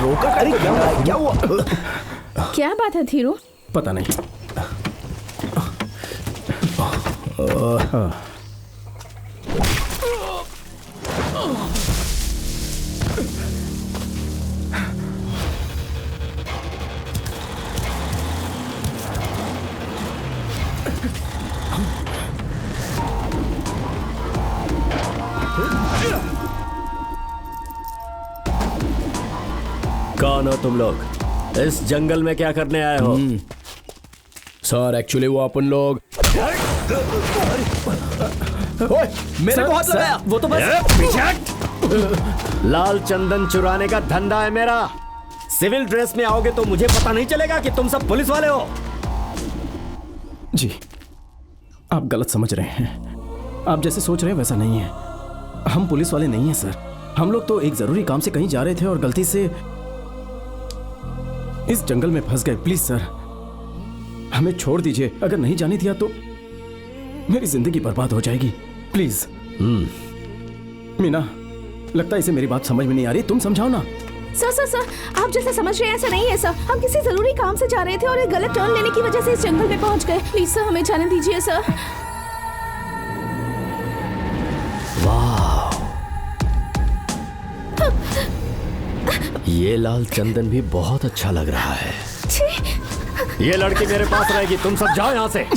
रोका? अरे क्या हुआ? क्या बात है धीरू? पता नहीं। कौन हो तुम लोग? इस जंगल में क्या करने आए हो? सर एक्चुअली वो अपन लोग। ओए, मेरे को हाथ लगाया। वो तो बस लाल चंदन चुराने का धंधा है मेरा। सिविल ड्रेस में आओगे तो मुझे पता नहीं चलेगा कि तुम सब पुलिस वाले हो। जी, आप गलत समझ रहे हैं। आप जैसे सोच रहे हैं वैसा नहीं है। हम पुलिस वाले नहीं हैं सर। हम लोग तो एक जरूरी काम से कहीं जा रहे थे और गलती से इस जंगल में फंस गए। प्लीज सर, हमें छोड़ दीजिए। अगर नहीं जाने दिया तो मेरी जिंदगी बर्बाद हो जाएगी। प्लीज। मीना, लगता है इसे मेरी बात समझ में नहीं आ रही। तुम समझाओ ना। सर, आप जैसे समझ रहे हैं ऐसा नहीं है सर। हम किसी जरूरी काम से जा रहे थे और एक गलत टर्न लेने की वजह से इस जंगल में पहुंच गए। प्लीज सर, हमें जाने दीजिए सर। ये लाल चंदन भी बहुत अच्छा लग रहा है। ये लड़की मेरे पास रहेगी। तुम सब जाओ यहाँ से।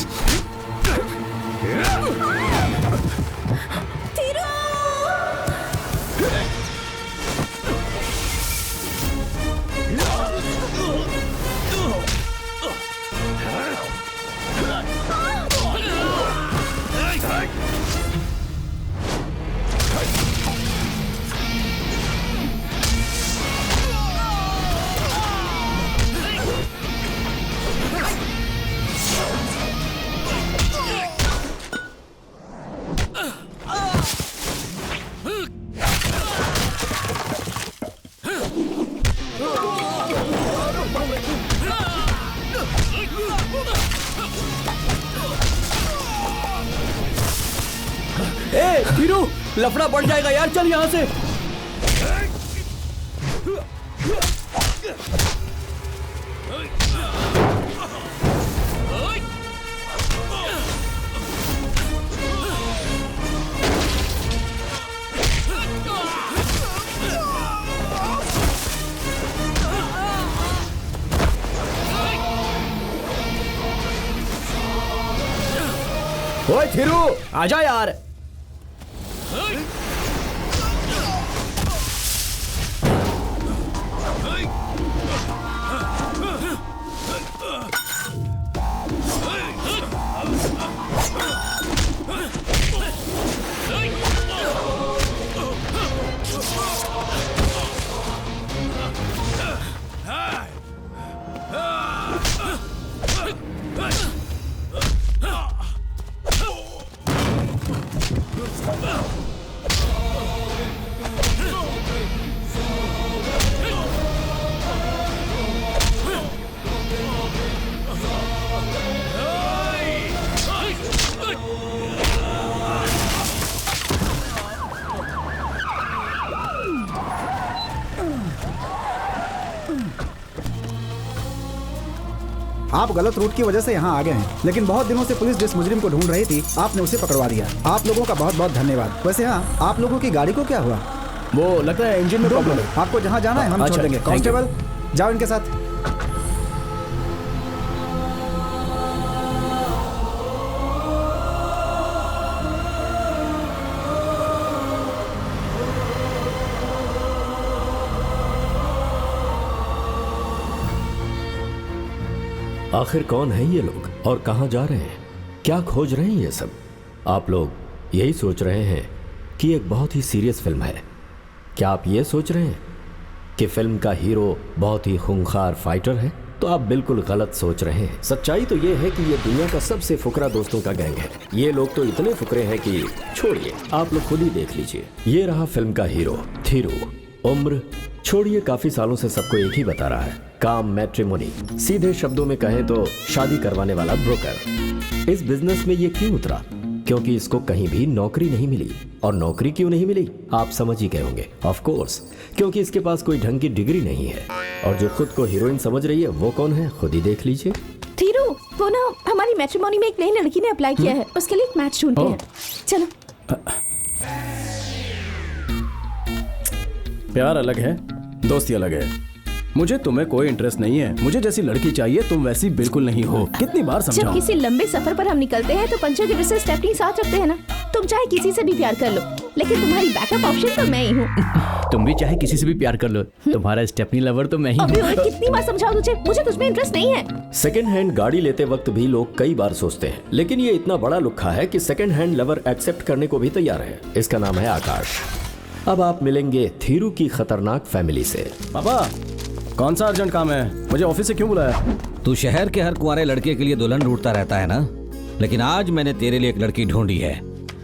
हीरो, लफड़ा बढ़ जाएगा यार। चल यहाँ से। ओए हीरो, आजा यार। आप गलत रूट की वजह से यहाँ आ गए हैं, लेकिन बहुत दिनों से पुलिस जिस मुजरिम को ढूंढ रही थी आपने उसे पकड़वा दिया। आप लोगों का बहुत बहुत धन्यवाद। वैसे हाँ, आप लोगों की गाड़ी को क्या हुआ? वो लगता है इंजन में प्रॉब्लम है। आपको जहाँ जाना है हम छोड़ देंगे। कांस्टेबल, जाओ इनके साथ। आखिर कौन है ये लोग और कहां जा रहे हैं? क्या खोज रहे हैं ये सब? आप लोग यही सोच रहे हैं कि एक बहुत ही सीरियस फिल्म है। क्या आप ये सोच रहे हैं कि फिल्म का हीरो बहुत ही खूंखार फाइटर है? तो आप बिल्कुल गलत सोच रहे हैं। सच्चाई तो ये है कि ये दुनिया का सबसे फुकरा दोस्तों का गैंग है। ये लोग तो इतने फुकरे हैं कि छोड़िए, आप लोग खुद ही देख लीजिए। ये रहा फिल्म का हीरो थीरू। उम्र छोड़िए, काफी सालों से सबको एक ही बता रहा है। काम मैट्रिमोनी, सीधे शब्दों में कहें तो शादी करवाने वाला ब्रोकर। इस बिजनेस में ये क्यों उतरा? क्योंकि इसको कहीं भी नौकरी नहीं मिली। और नौकरी क्यों नहीं मिली आप समझ ही गए होंगे। ऑफ कोर्स क्योंकि इसके पास कोई ढंग की डिग्री नहीं है। और जो खुद को हीरोइन समझ रही है वो कौन है खुद ही देख लीजिए। थीरू, वो ना हमारी मैट्रिमोनी में एक नई लड़की ने अप्लाई किया है, उसके लिए एक मैच ढूंढते हैं। चलो। प्यार अलग है, दोस्ती अलग है। मुझे तुम्हें कोई इंटरेस्ट नहीं है। मुझे जैसी लड़की चाहिए तुम वैसी बिल्कुल नहीं हो। कितनी बार जब समझाऊं? किसी लंबे सफर पर हम निकलते हैं तो पंचर की वजह से स्टेपनी साथ रखते हैं ना। तुम चाहे किसी से भी प्यार कर लो, लेकिन तुम्हारी बैकअप ऑप्शन तो मैं ही हूँ। तुम भी चाहे किसी से भी प्यार कर लो, तुम्हारा स्टेपनी लवर तो मैं ही अबे हूँ। ओए, कितनी बार समझाऊं तुझे, मुझे तुझमें इंटरेस्ट नहीं है। सेकेंड हैंड गाड़ी लेते वक्त भी लोग कई बार सोचते हैं, लेकिन ये इतना बड़ा लुक्खा है कि सेकेंड हैंड लवर एक्सेप्ट करने को भी तैयार है। इसका नाम है आकाश। अब आप मिलेंगे थीरू की खतरनाक फैमिली से। पापा, कौन सा अर्जेंट काम है? मुझे ऑफिस से क्यों बुलाया? तू शहर के हर कुंवारे लड़के के लिए दुल्हन ढूंढता रहता है ना, लेकिन आज मैंने तेरे लिए एक लड़की ढूंढी है।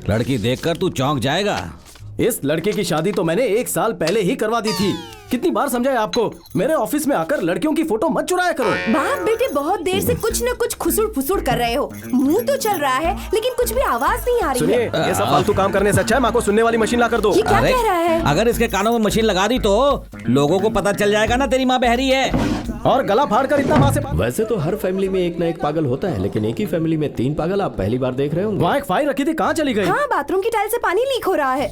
लड़की देखकर तू चौंक जाएगा। इस लड़के की शादी तो मैंने 1 साल पहले ही करवा दी थी। कितनी बार समझाया आपको? मेरे ऑफिस में आकर लड़कियों की फोटो मत चुराया करो। बाप बेटे बहुत देर से कुछ न कुछ खुसुड़ फुसुड़ कर रहे हो। मुंह तो चल रहा है लेकिन कुछ भी आवाज नहीं आ रही सुनिए, है। ये सब फालतू काम करने से अच्छा है माँ को सुनने वाली मशीन ला कर दो। ये क्या कह रहा है? अगर इसके कानों में मशीन लगा दी तो लोगों को पता चल जाएगा ना तेरी माँ बहरी है। और गला फाड़ कर इतना माँ से वैसे तो हर फैमिली में एक ना एक पागल होता है, लेकिन एक ही फैमिली में 3 पागल आप पहली बार देख रहे होंगे। वहाँ एक फाइल रखी थी, कहाँ चली गई? हाँ, बाथरूम की टाइल से पानी लीक हो रहा है।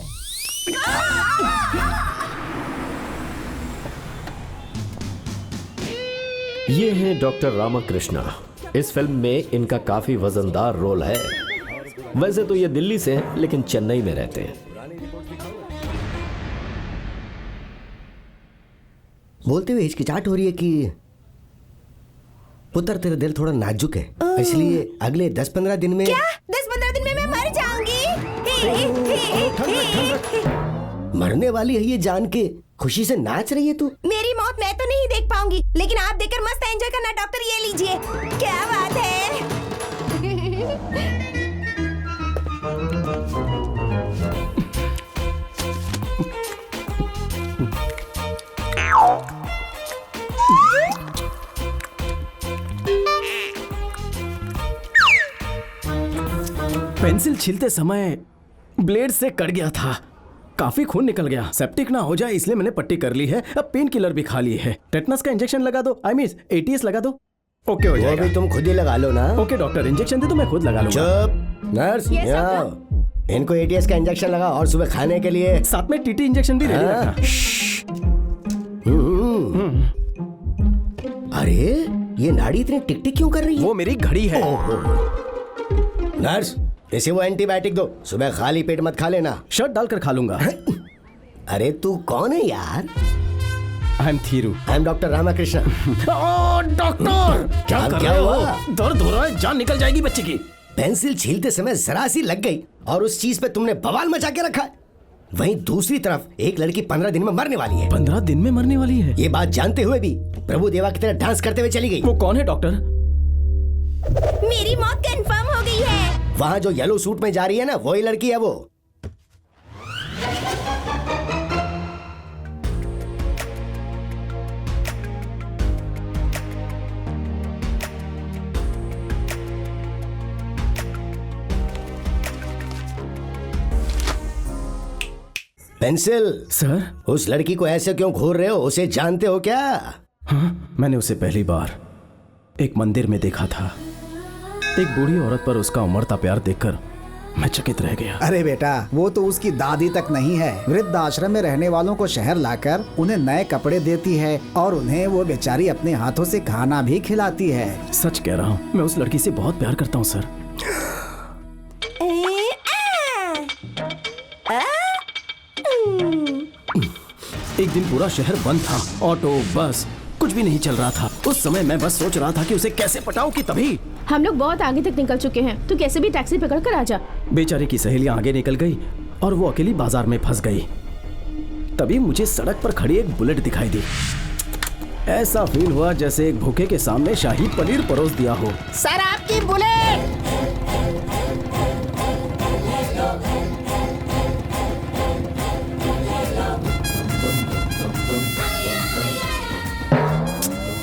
ये हैं डॉक्टर रामाकृष्णा। इस फिल्म में इनका काफी वजनदार रोल है। वैसे तो ये दिल्ली से हैं, लेकिन चेन्नई में रहते हैं। बोलते हुए हिचकिचाहट हो रही है कि पुत्र तेरा दिल थोड़ा नाजुक है, इसलिए अगले 10-15 दिन में। क्या 10-15 दिन में मैं मर जाऊंगी? मरने वाली है ये जान के खुशी से नाच रही है तू। मेरी मौत मैं तो नहीं देख पाऊंगी, लेकिन आप देखकर मस्त एंजॉय करना। डॉक्टर ये लीजिए। क्या बात है? पेंसिल छीलते समय ब्लेड से कट गया था, काफी खून निकल गया। सेप्टिक ना हो जाए इसलिए मैंने पट्टी कर ली है। अब पेन किलर भी खा ली है। टेटनस का इंजेक्शन लगा दो, आई मीन ATS लगा दो। ओके हो वो जाएगा। भी तुम खुद ही लगा लो ना। ओके डॉक्टर, इंजेक्शन दे तो मैं खुद लगा लूंगा। चुप नर्स, यहाँ आओ। इनको ATS का इंजेक्शन लगा और सुबह खाने के लिए साथ में TT इंजेक्शन भी रेडी हाँ। रखना। अरे ये नाड़ी इतनी टिक टिक क्यों कर रही है? वो मेरी घड़ी है। नर्स, इसे वो एंटीबायोटिक दो। सुबह खाली पेट मत खा लेना। शर्ट डालकर खा लूंगा। अरे तू कौन है यार? I am Thiru. I am doctor Ramakrishna. Doctor क्या अब कर क्या रहे हुआ? हो? दर्द हो रहा है, जान निकल जाएगी बच्चे की। पेंसिल छीलते समय जरा सी लग गई और उस चीज पे तुमने बवाल मचा के रखा है। वहीं दूसरी तरफ एक लड़की 15 दिन में मरने वाली है। 15 दिन में मरने वाली है? ये बात जानते हुए भी प्रभु देवा की तरह डांस करते हुए चली गई। वो कौन है डॉक्टर? मेरी मौत कंफर्म हो गई है। वहाँ जो येलो सूट में जा रही है ना, वही लड़की है वो। Pencil, sir? उस लड़की को ऐसे क्यों घूर रहे हो? उसे जानते हो क्या? हाँ, मैंने उसे पहली बार एक मंदिर में देखा था। एक बूढ़ी औरत पर उसका उमड़ता प्यार देखकर मैं चकित रह गया। अरे बेटा, वो तो उसकी दादी तक नहीं है। वृद्ध आश्रम में रहने वालों को शहर लाकर उन्हें नए कपड़े देती है और उन्हें वो बेचारी अपने हाथों से खाना भी खिलाती है। सच कह रहा हूँ, मैं उस लड़की से बहुत प्यार करता हूँ सर। एक दिन पूरा शहर बंद था, ऑटो बस कुछ भी नहीं चल रहा था। उस समय मैं बस सोच रहा था कि उसे कैसे पटाऊं कि तभी हम लोग बहुत आगे तक निकल चुके हैं, तू कैसे भी टैक्सी पकड़ कर आ जा। बेचारे की सहेलियां आगे निकल गई और वो अकेली बाजार में फंस गई। तभी मुझे सड़क पर खड़ी एक बुलेट दिखाई दी। ऐसा फील हुआ जैसे एक भूखे के सामने शाही पनीर परोस दिया हो। सर आपकी बुलेट।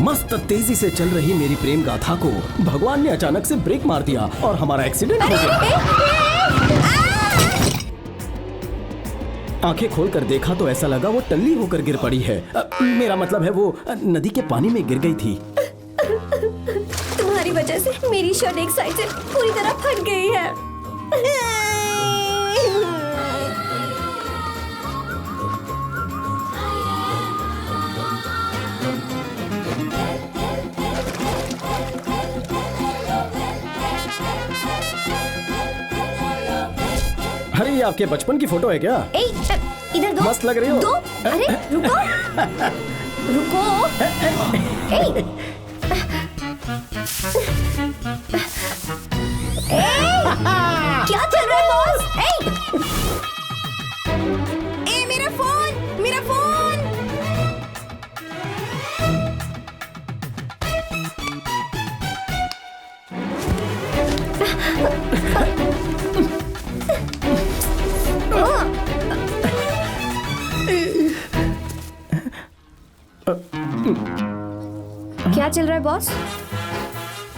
मस्त तेजी से चल रही मेरी प्रेम गाथा को भगवान ने अचानक से ब्रेक मार दिया और हमारा एक्सीडेंट हो गया। आंखें खोलकर देखा तो ऐसा लगा वो टल्ली होकर गिर पड़ी है। मेरा मतलब है वो नदी के पानी में गिर गई थी। तुम्हारी वजह से मेरी शर्ट एक साइड से पूरी तरह फट गई है। अरे ये आपके बचपन की फोटो है क्या? इधर दो। मस्त लग रही हो। दो। अरे रुको रुको। क्या चल रहा है बॉस? मेरा फोन, मेरा फोन। क्या चल रहा है बॉस?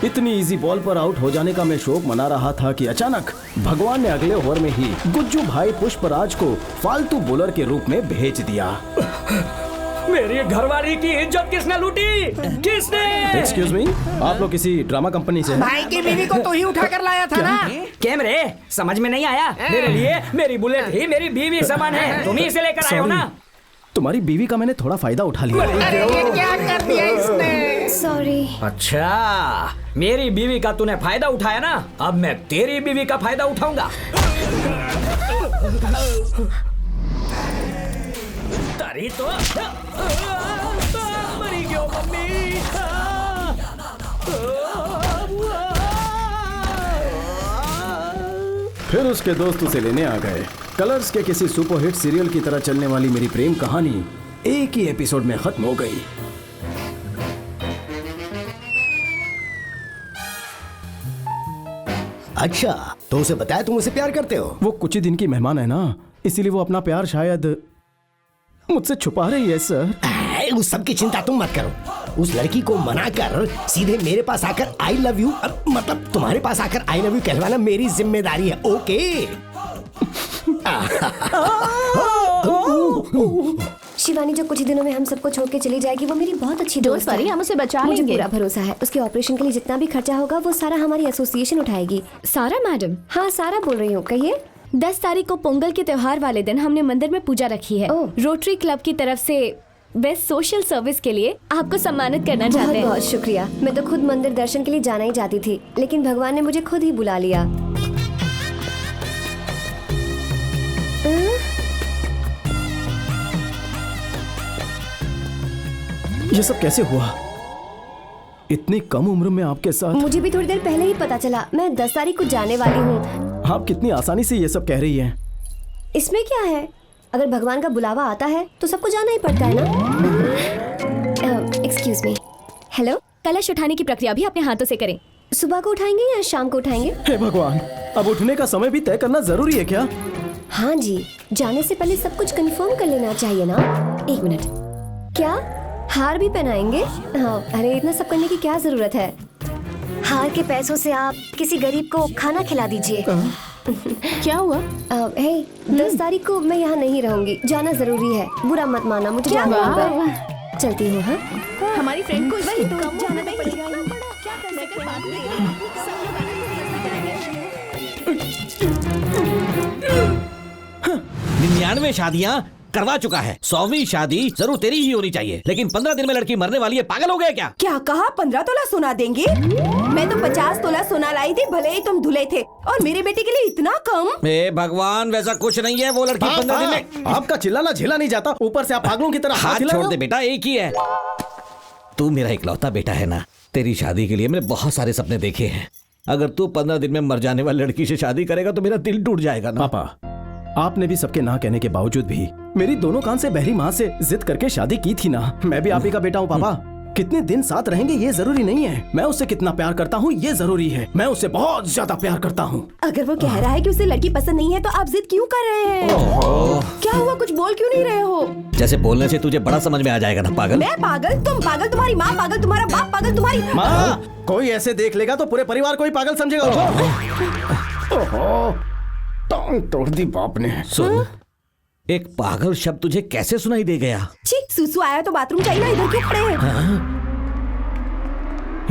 इतनी इजी बॉल पर आउट हो जाने का मैं शौक मना रहा था कि अचानक भगवान ने अगले ओवर में ही गुज्जू भाई पुष्पराज को फालतू बॉलर के रूप में भेज दिया। मेरी घरवाली की इज्जत किसने लूटी? किसने? एक्सक्यूज मी, आप लोग किसी ड्रामा कंपनी से हैं? भाई की बीवी को तो ही उठा कर लाया था ना। कैम रे, समझ में नहीं आया? मेरे लिए मेरी बुलेट ही मेरी बीवी समान है, तुम ही इसे लेकर आए हो ना? तुम्हारी बीवी का मैंने थोड़ा फायदा उठा लिया। अरे ये क्या कर दिया इसने? सॉरी। अच्छा, मेरी बीवी का तूने फायदा उठाया ना, अब मैं तेरी बीवी का फायदा उठाऊंगा। तारी तो मरी क्यों मम्मी? फिर उसके दोस्त उसे लेने आ गए। कलर्स के किसी सुपरहिट सीरियल की तरह चलने वाली मेरी प्रेम कहानी एक ही एपिसोड में खत्म हो गई। अच्छा, तो उसे बताया तुम उसे प्यार करते हो? वो कुछ ही दिन की मेहमान है ना, इसीलिए वो अपना प्यार शायद मुझसे छुपा रही है सर। उस सब की चिंता तुम मत करो। उस लड़की को मनाकर सीधे मेरे पास आकर आई लव यू, मतलब तुम्हारे पास आकर आई लव यू कहलवाना मेरी जिम्मेदारी है। ओके? शिवानी जो कुछ ही दिनों में हम सबको छोड़ के चली जाएगी, वो मेरी बहुत अच्छी डोंट दोस्त वरी, है। हम उसे बचा मुझे लेंगे। पूरा भरोसा है। उसके ऑपरेशन के लिए जितना भी खर्चा होगा वो सारा हमारी एसोसिएशन उठाएगी। सारा मैडम, हाँ, सारा बोल रही हूँ। कहिए। 10 तारीख को पोंगल के त्योहार वाले दिन हमने मंदिर में पूजा रखी है। ओह। रोटरी क्लब की तरफ से बेस्ट सोशल सर्विस के लिए आपको सम्मानित करना चाहते हैं। बहुत शुक्रिया। मैं तो खुद मंदिर दर्शन के लिए जाना ही चाहती थी, लेकिन भगवान ने मुझे खुद ही बुला लिया। ये सब कैसे हुआ? इतनी कम उम्र में आपके साथ? मुझे भी थोड़ी देर पहले ही पता चला। मैं 10 तारीख को जाने वाली हूँ। आप कितनी आसानी से ये सब कह रही हैं। इसमें क्या है? अगर भगवान का बुलावा आता है तो सबको जाना ही पड़ता है ना। Excuse me. हेलो। कलश उठाने की प्रक्रिया भी अपने हाथों से करें। सुबह को उठाएंगे या शाम को उठाएंगे? हे भगवान, अब उठने का समय भी तय करना जरूरी है क्या? हाँ जी, जाने से पहले सब कुछ कंफर्म कर लेना चाहिए ना। 1 मिनट। क्या हार भी पहनाएंगे? हाँ, अरे इतना सब करने की क्या जरूरत है? हार के पैसों से आप किसी गरीब को खाना खिला दीजिए। क्या हुआ? हे, 10 तारीख को मैं यहाँ नहीं रहूंगी। जाना जरूरी है, बुरा मत माना, मुझे जाना होगा। चलती हूँ। हाँ, हमारी फ्रेंड को वही तो जाना तो पड़ेगा। क्या कर सकते हैं? सब लोग आनंद 99 शादियाँ करवा चुका है। 100वीं शादी जरूर तेरी ही होनी चाहिए, लेकिन 15 दिन में लड़की मरने वाली है। पागल हो गए क्या? क्या कहा? 15 तोला सोना देंगे? मैं तो 50 तोला सोना लाई थी, भले ही तुम धुले थे, और मेरे बेटे के लिए इतना कम? हे भगवान, वैसा कुछ नहीं है। वो लड़की 15 दिन में। आपका चिल्लाना झेला नहीं जाता, ऊपर से आप पागलों की तरह हाथ हिला छोड़ रहे हो। दे बेटा, एक ही है। तू मेरा इकलौता बेटा है ना। तेरी शादी के लिए मैंने बहुत सारे सपने देखे हैं। अगर तू 15 दिन में मर जाने वाली लड़की से शादी करेगा तो मेरा दिल टूट जाएगा ना। पापा, आपने भी सबके ना कहने के बावजूद भी मेरी दोनों कान से बहरी माँ से जिद करके शादी की थी ना। मैं भी आप ही का बेटा हूँ पापा। कितने दिन साथ रहेंगे ये जरूरी नहीं है। मैं उससे कितना प्यार करता हूँ ये जरूरी है। मैं उससे बहुत ज्यादा प्यार करता हूँ। अगर वो कह रहा है कि उसे लड़की पसंद नहीं है तो आप जिद क्यों कर रहे हैं? क्या हुआ, कुछ बोल क्यों नहीं रहे हो? जैसे बोलने से तुझे बड़ा समझ में आ जाएगा ना पागल। मैं पागल, तुम पागल, तुम्हारी माँ पागल, तुम्हारा बाप पागल, तुम्हारी माँ, कोई ऐसे देख लेगा तो पूरे परिवार को ही पागल समझेगा। ओहो, टांग तोड़ दी बाप ने। सुन, एक पागल शब्द तुझे कैसे सुनाई दे गया? छी, सुसु आया तो बाथरूम चाहिए ना, इधर क्यों खड़े हैं?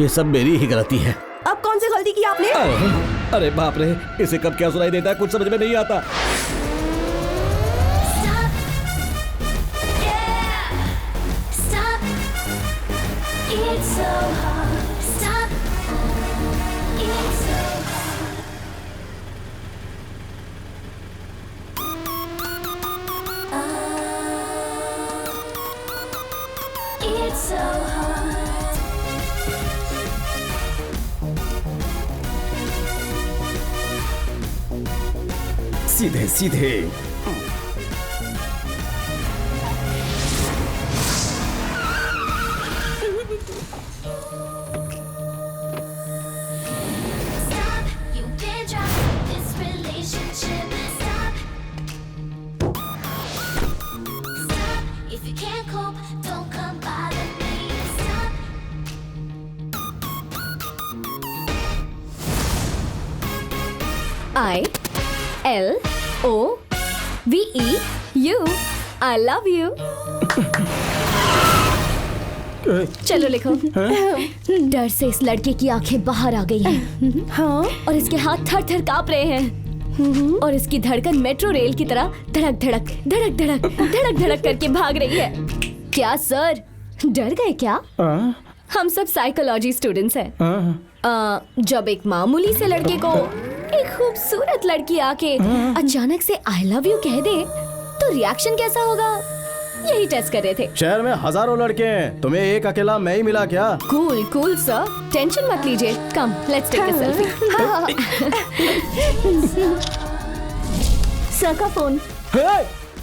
ये सब मेरी ही गलती है। अब कौन सी गलती की आपने? अरे बाप रे, इसे कब क्या सुनाई देता है कुछ समझ में नहीं आता। सीधे सीधे। ILOVEU, I love you। चलो लिखो। डर से इस लड़के की आंखें बाहर आ गई हैं। हाँ, और इसके हाथ थर थर कांप रहे हैं। और इसकी धड़कन मेट्रो रेल की तरह धड़क धड़क धड़क धड़क धड़क धड़क करके भाग रही है। क्या सर, डर गए क्या? हम सब साइकोलॉजी स्टूडेंट्स हैं। जब एक मामूली से लड़के को एक खूबसूरत लड़की आके अचानक से आई लव यू कह दे तो रिएक्शन कैसा होगा, यही टेस्ट कर रहे थे। शहर में हजारों लड़के हैं, तुम्हें एक अकेला मैं ही मिला क्या? कूल कूल सर, टेंशन मत लीजिए। Come let's take a selfie. Sir का फोन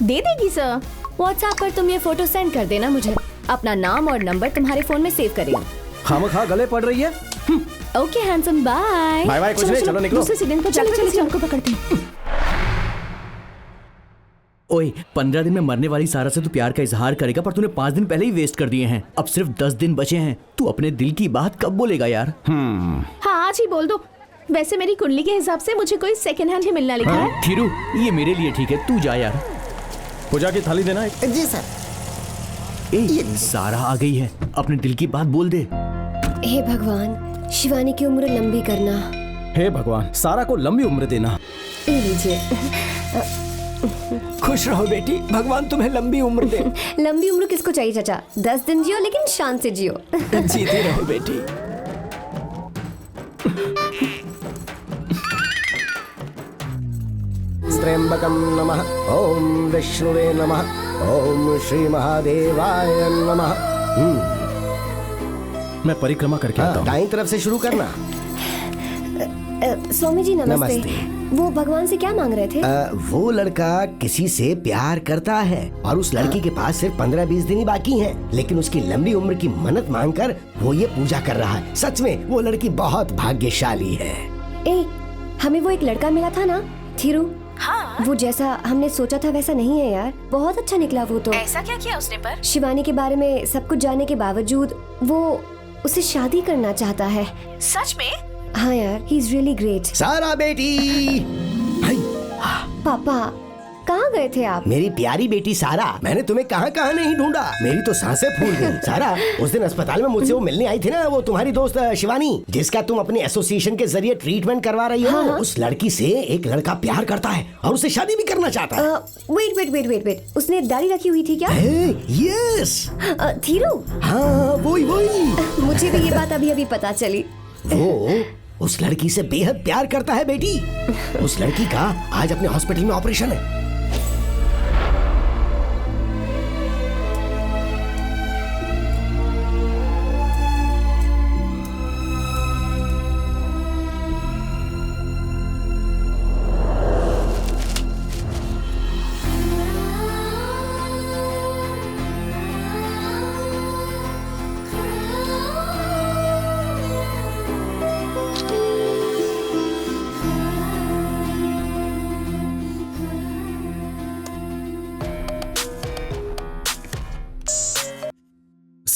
दे देगी सर? व्हाट्सएप पर तुम ये फोटो सेंड कर देना मुझे। अपना नाम और नंबर तुम्हारे फोन में सेव करेंगे। खामखा गले पड़ रही है। Okay handsome, bye bye bye. कुछ नहीं, चलो निकलो। दूसरे सीढ़ी पर चलो, चलो चलो पकड़ते हैं। ओए, 15 दिन में मरने वाली सारा से तू प्यार का इजहार करेगा, पर तूने 5 दिन पहले ही वेस्ट कर दिए हैं। अब सिर्फ 10 दिन बचे हैं। तू अपने दिल की बात कब बोलेगा यार? हाँ, आज ही बोल दो। वैसे मेरी कुंडली के हिसाब से मुझे कोई सेकंड हैंड ही मिलना लिखा है। थीरू, ये मेरे लिए ठीक है, तू जा यार। पूजा की थाली देना है। जी सर। सारा आ गई है, अपने दिल की बात बोल दे। हे भगवान, शिवानी की उम्र लंबी करना। हे भगवान, सारा को लंबी उम्र देना। ले लीजिए। खुश रहो बेटी, भगवान तुम्हें लंबी उम्र दे। लंबी उम्र किसको चाहिए चाचा? 10 दिन जियो, लेकिन शान से जियो। जीती रहो बेटी। त्र्यंबकं नमः, ओम विष्णुवे नमः, ओम श्री महादेवाय नमः। मैं परिक्रमा करके आता हूँ। दाईं तरफ से शुरू करना। स्वामी जी नमस्ते। नमस्ते। वो भगवान से क्या मांग रहे थे? वो लड़का किसी से प्यार करता है और उस लड़की के पास सिर्फ 15-20 दिन ही बाकी हैं, लेकिन उसकी लंबी उम्र की मन्नत मांगकर वो ये पूजा कर रहा है। सच में वो लड़की बहुत भाग्यशाली है। हमें वो एक लड़का मिला था ना थीरू? हाँ। वो जैसा हमने सोचा था वैसा नहीं है यार। बहुत अच्छा निकला वो तो। ऐसा क्या किया उसने? पर शिवानी के बारे में सब कुछ जानने के बावजूद वो उसे शादी करना चाहता है। सच में? हाँ यार, ही इज रियली ग्रेट। सारा बेटी। पापा, कहाँ गए थे आप? मेरी प्यारी बेटी सारा, मैंने तुम्हें कहाँ कहाँ नहीं ढूंढा। मेरी तो सांसें फूल गई। सारा, उस दिन अस्पताल में मुझसे वो मिलने आई थी ना, वो तुम्हारी दोस्त शिवानी, जिसका तुम अपने एसोसिएशन के जरिए ट्रीटमेंट करवा रही हो। हाँ। उस लड़की से एक लड़का प्यार करता है और उसे शादी भी करना चाहता है। वेट, उसने दाढ़ी रखी हुई थी क्या? यस। थीरू? हाँ, वही। मुझे भी ये बात अभी अभी पता चली। वो उस लड़की से बेहद प्यार करता है बेटी। उस लड़की का आज अपने हॉस्पिटल में ऑपरेशन है।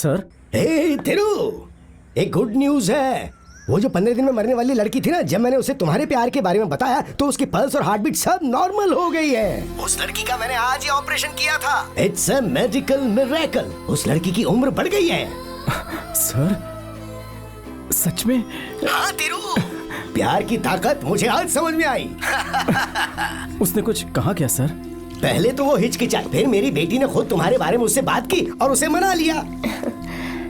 सर। हे थिरू, एक गुड न्यूज है। वो जो 15 दिन में मरने वाली लड़की थी ना, जब मैंने उसे तुम्हारे प्यार के बारे में बताया तो उसकी पल्स और हार्ट बीट सब नॉर्मल हो गई है। उस लड़की का मैंने आज ही ऑपरेशन किया था। It's a medical miracle. उस लड़की की उम्र बढ़ गई है। सर सच में? हाँ थिरू, प्यार की ताकत मुझे आज समझ में आई। उसने कुछ कहा क्या सर? पहले तो वो हिचकिचाई, फिर मेरी बेटी ने खुद तुम्हारे बारे में उससे बात की और उसे मना लिया।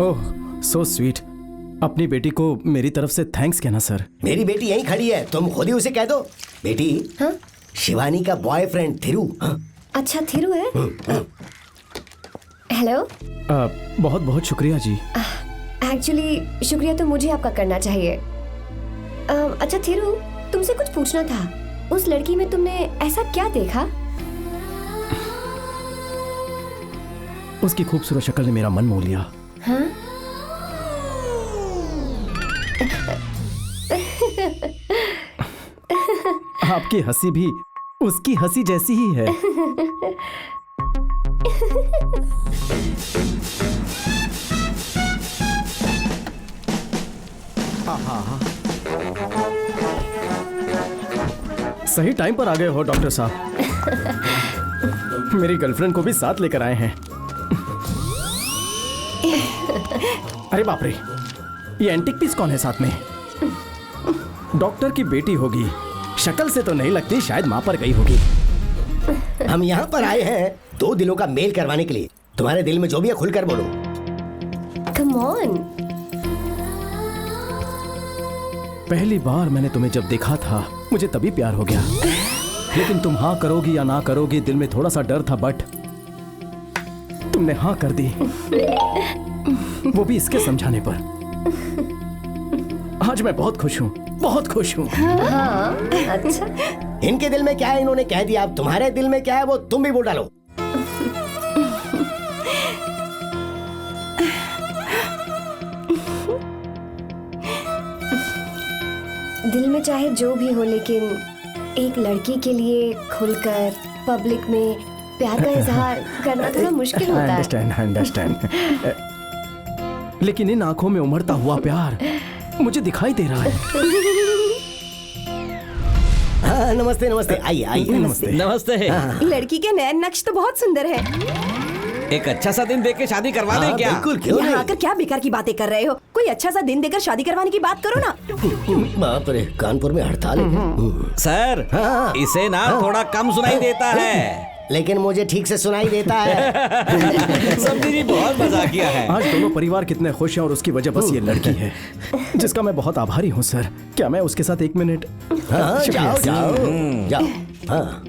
ओह सो स्वीट। अपनी बेटी को मेरी तरफ से थैंक्स कहना सर। मेरी बेटी यहीं खड़ी है, तुम खुद ही उसे कह दो। बेटी, हाँ? शिवानी का बॉयफ्रेंड थिरू। हाँ? अच्छा थिरू है? हेलो। बहुत बहुत शुक्रिया जी। एक्चुअली शुक्रिया तो मुझे आपका करना चाहिए। अच्छा थिरू, तुमसे कुछ पूछना था। उस लड़की में तुमने ऐसा क्या देखा? उसकी खूबसूरत शक्ल ने मेरा मन मोह लिया। हाँ? आपकी हंसी भी उसकी हंसी जैसी ही है। सही टाइम पर आ गए हो डॉक्टर साहब। मेरी गर्लफ्रेंड को भी साथ लेकर आए हैं। अरे बाप रे, ये एंटिक पीस कौन है साथ में? डॉक्टर की बेटी होगी, शक्ल से तो नहीं लगती, शायद मां पर गई होगी। हम यहाँ पर आए हैं 2 दिलों का मेल करवाने के लिए। तुम्हारे दिल में जो भी है खुलकर बोलो। Come on. पहली बार मैंने तुम्हें जब देखा था मुझे तभी प्यार हो गया। लेकिन तुम हाँ करोगी या ना करोगी, दिल में थोड़ा सा डर था, बट तुमने हाँ कर दी, वो भी इसके समझाने पर। आज मैं बहुत खुश हूँ, बहुत खुश हूँ। हाँ, अच्छा। इनके दिल में क्या है इन्होंने कह दिया, अब तुम्हारे दिल में क्या है वो तुम भी बोल डालो। दिल में चाहे जो भी हो, लेकिन एक लड़की के लिए खुलकर पब्लिक में प्यार का इजहार करना थोड़ा मुश्किल होता है। अंडरस्टैंड। लेकिन इन आंखों में उमड़ता हुआ प्यार मुझे दिखाई दे रहा है। हाँ, नमस्ते नमस्ते, आइए आइए। नमस्ते। नमस्ते। लड़की के नैन नक्श तो बहुत सुंदर है। एक अच्छा सा दिन देख के शादी करवा दें क्या? बिल्कुल, क्यों यहाँ नहीं। आकर क्या बेकार की बातें कर रहे हो? कोई अच्छा सा दिन देकर शादी करवाने की बात करो ना। बाप रे, कानपुर में हड़ताल है। सर, हाँ। इसे ना थोड़ा कम सुनाई देता है। लेकिन मुझे ठीक से सुनाई देता है। समझी जी, बहुत मजाकिया है। आज दोनों परिवार कितने खुश हैं और उसकी वजह बस ये लड़की है, जिसका मैं बहुत आभारी हूँ सर। क्या मैं उसके साथ 1 मिनट? हाँ, शुक्रिया, जाओ सर। जाओ जाओ। हाँ।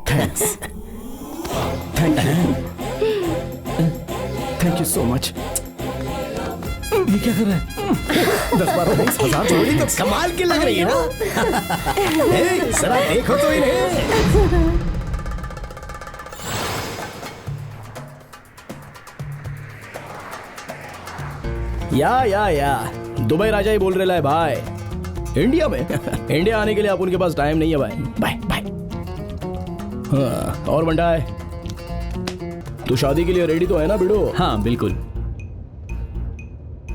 Thanks, thank you so much. ये क्या कर रहा है? 10-12 थैंक्स, 1000 जोड़ी तो कमाल की लग रही है ना। ए, जरा देखो तो इन्हें। या दुबई राजा ही बोल रहा है भाई। इंडिया में इंडिया आने के लिए आप उनके पास टाइम नहीं है भाई। Bye bye. हाँ, और बंटा है, तू शादी के लिए रेडी तो है ना बिडो? हाँ बिल्कुल।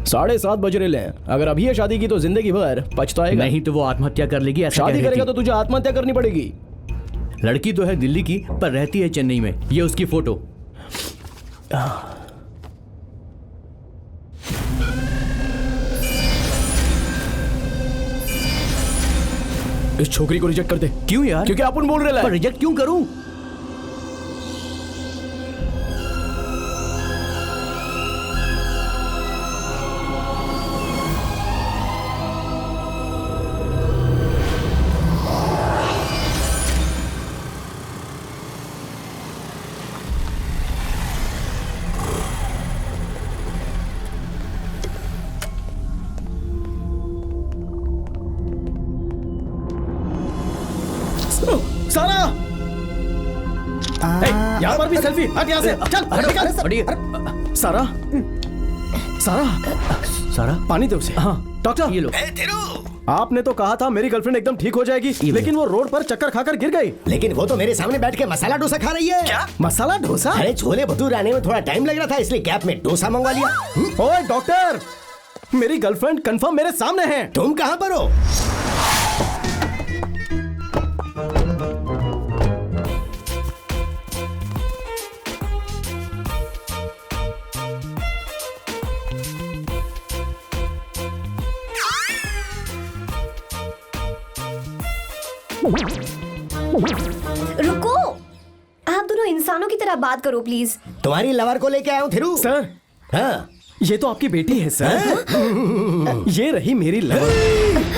7:30 बज रहे हैं। अगर अभी ये शादी की तो जिंदगी भर पछताएगा। नहीं तो वो आत्महत्या कर लेगी, ऐसा शादी कह रही करेगा थी। तो तुझे आत्महत्या करनी पड़ेगी। लड़की तो है दिल्ली की, पर रहती है चेन्नई में। ये उसकी फोटो। इस छोकरी को रिजेक्ट कर दे। क्यों यार? क्योंकि अपन बोल रहे पर रिजेक्ट क्यों करूं? सारा, यहाँ पर भी सेल्फी। हट यहाँ से, चल निकल। सारा, सारा, पानी दे उसे। हाँ डॉक्टर, ये लो। ए, थिरू, आपने तो कहा था मेरी गर्लफ्रेंड एकदम ठीक हो जाएगी, लेकिन वो रोड पर चक्कर खाकर गिर गई। लेकिन वो तो मेरे सामने बैठ के मसाला डोसा खा रही है। क्या मसाला डोसा? अरे छोले भटूरे आने में थोड़ा टाइम लग रहा था, इसलिए कैब में डोसा मंगवा लिया। ओए डॉक्टर, मेरी गर्लफ्रेंड कंफर्म मेरे सामने है। तुम कहाँ पर हो? रुको, आप दोनों इंसानों की तरह बात करो प्लीज। तुम्हारी लवर को लेके आया हूँ थिरू। सर, हाँ ये तो आपकी बेटी है सर। ये रही मेरी लवर।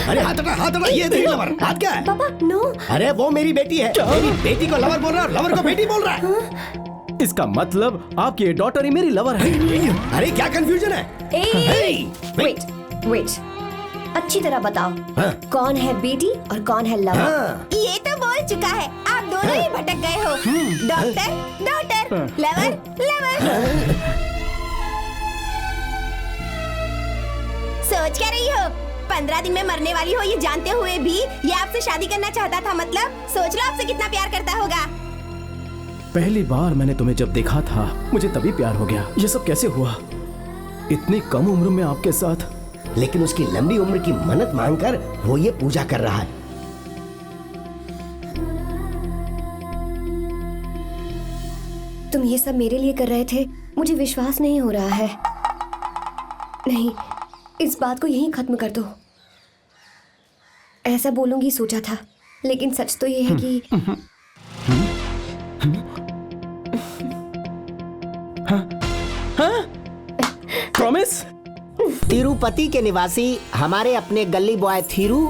अरे हाथ हटा, ये तेरी लवर। हाथ क्या है? पापा नो। अरे वो मेरी बेटी है। मेरी बेटी को लवर बोल रहा है, लवर को बेटी बोल रहा है। इसका मतलब आपकी ये डॉटर ही मेरी लवर है। अरे क्या कंफ्यूजन है? वेट, अच्छी तरह बताओ, कौन है बेटी और कौन है लवर? ये तो बोल चुका है, आप दोनों ही भटक गए हो। Doctor, lover. सोच क्या रही हो? 15 दिन में मरने वाली हो ये जानते हुए भी ये आपसे शादी करना चाहता था। मतलब सोच लो आपसे कितना प्यार करता होगा। पहली बार मैंने तुम्हें जब देखा था मुझे तभी प्यार हो गया। ये सब कैसे हुआ इतनी कम उम्र में आपके साथ? लेकिन उसकी लंबी उम्र की मन्नत मांगकर वो ये पूजा कर रहा है। तुम ये सब मेरे लिए कर रहे थे? मुझे विश्वास नहीं हो रहा है। नहीं, इस बात को यहीं खत्म कर दो। ऐसा बोलूंगी सोचा था, लेकिन सच तो ये है कि प्रॉमिस? तिरुपति के निवासी हमारे अपने गली बॉय थीरू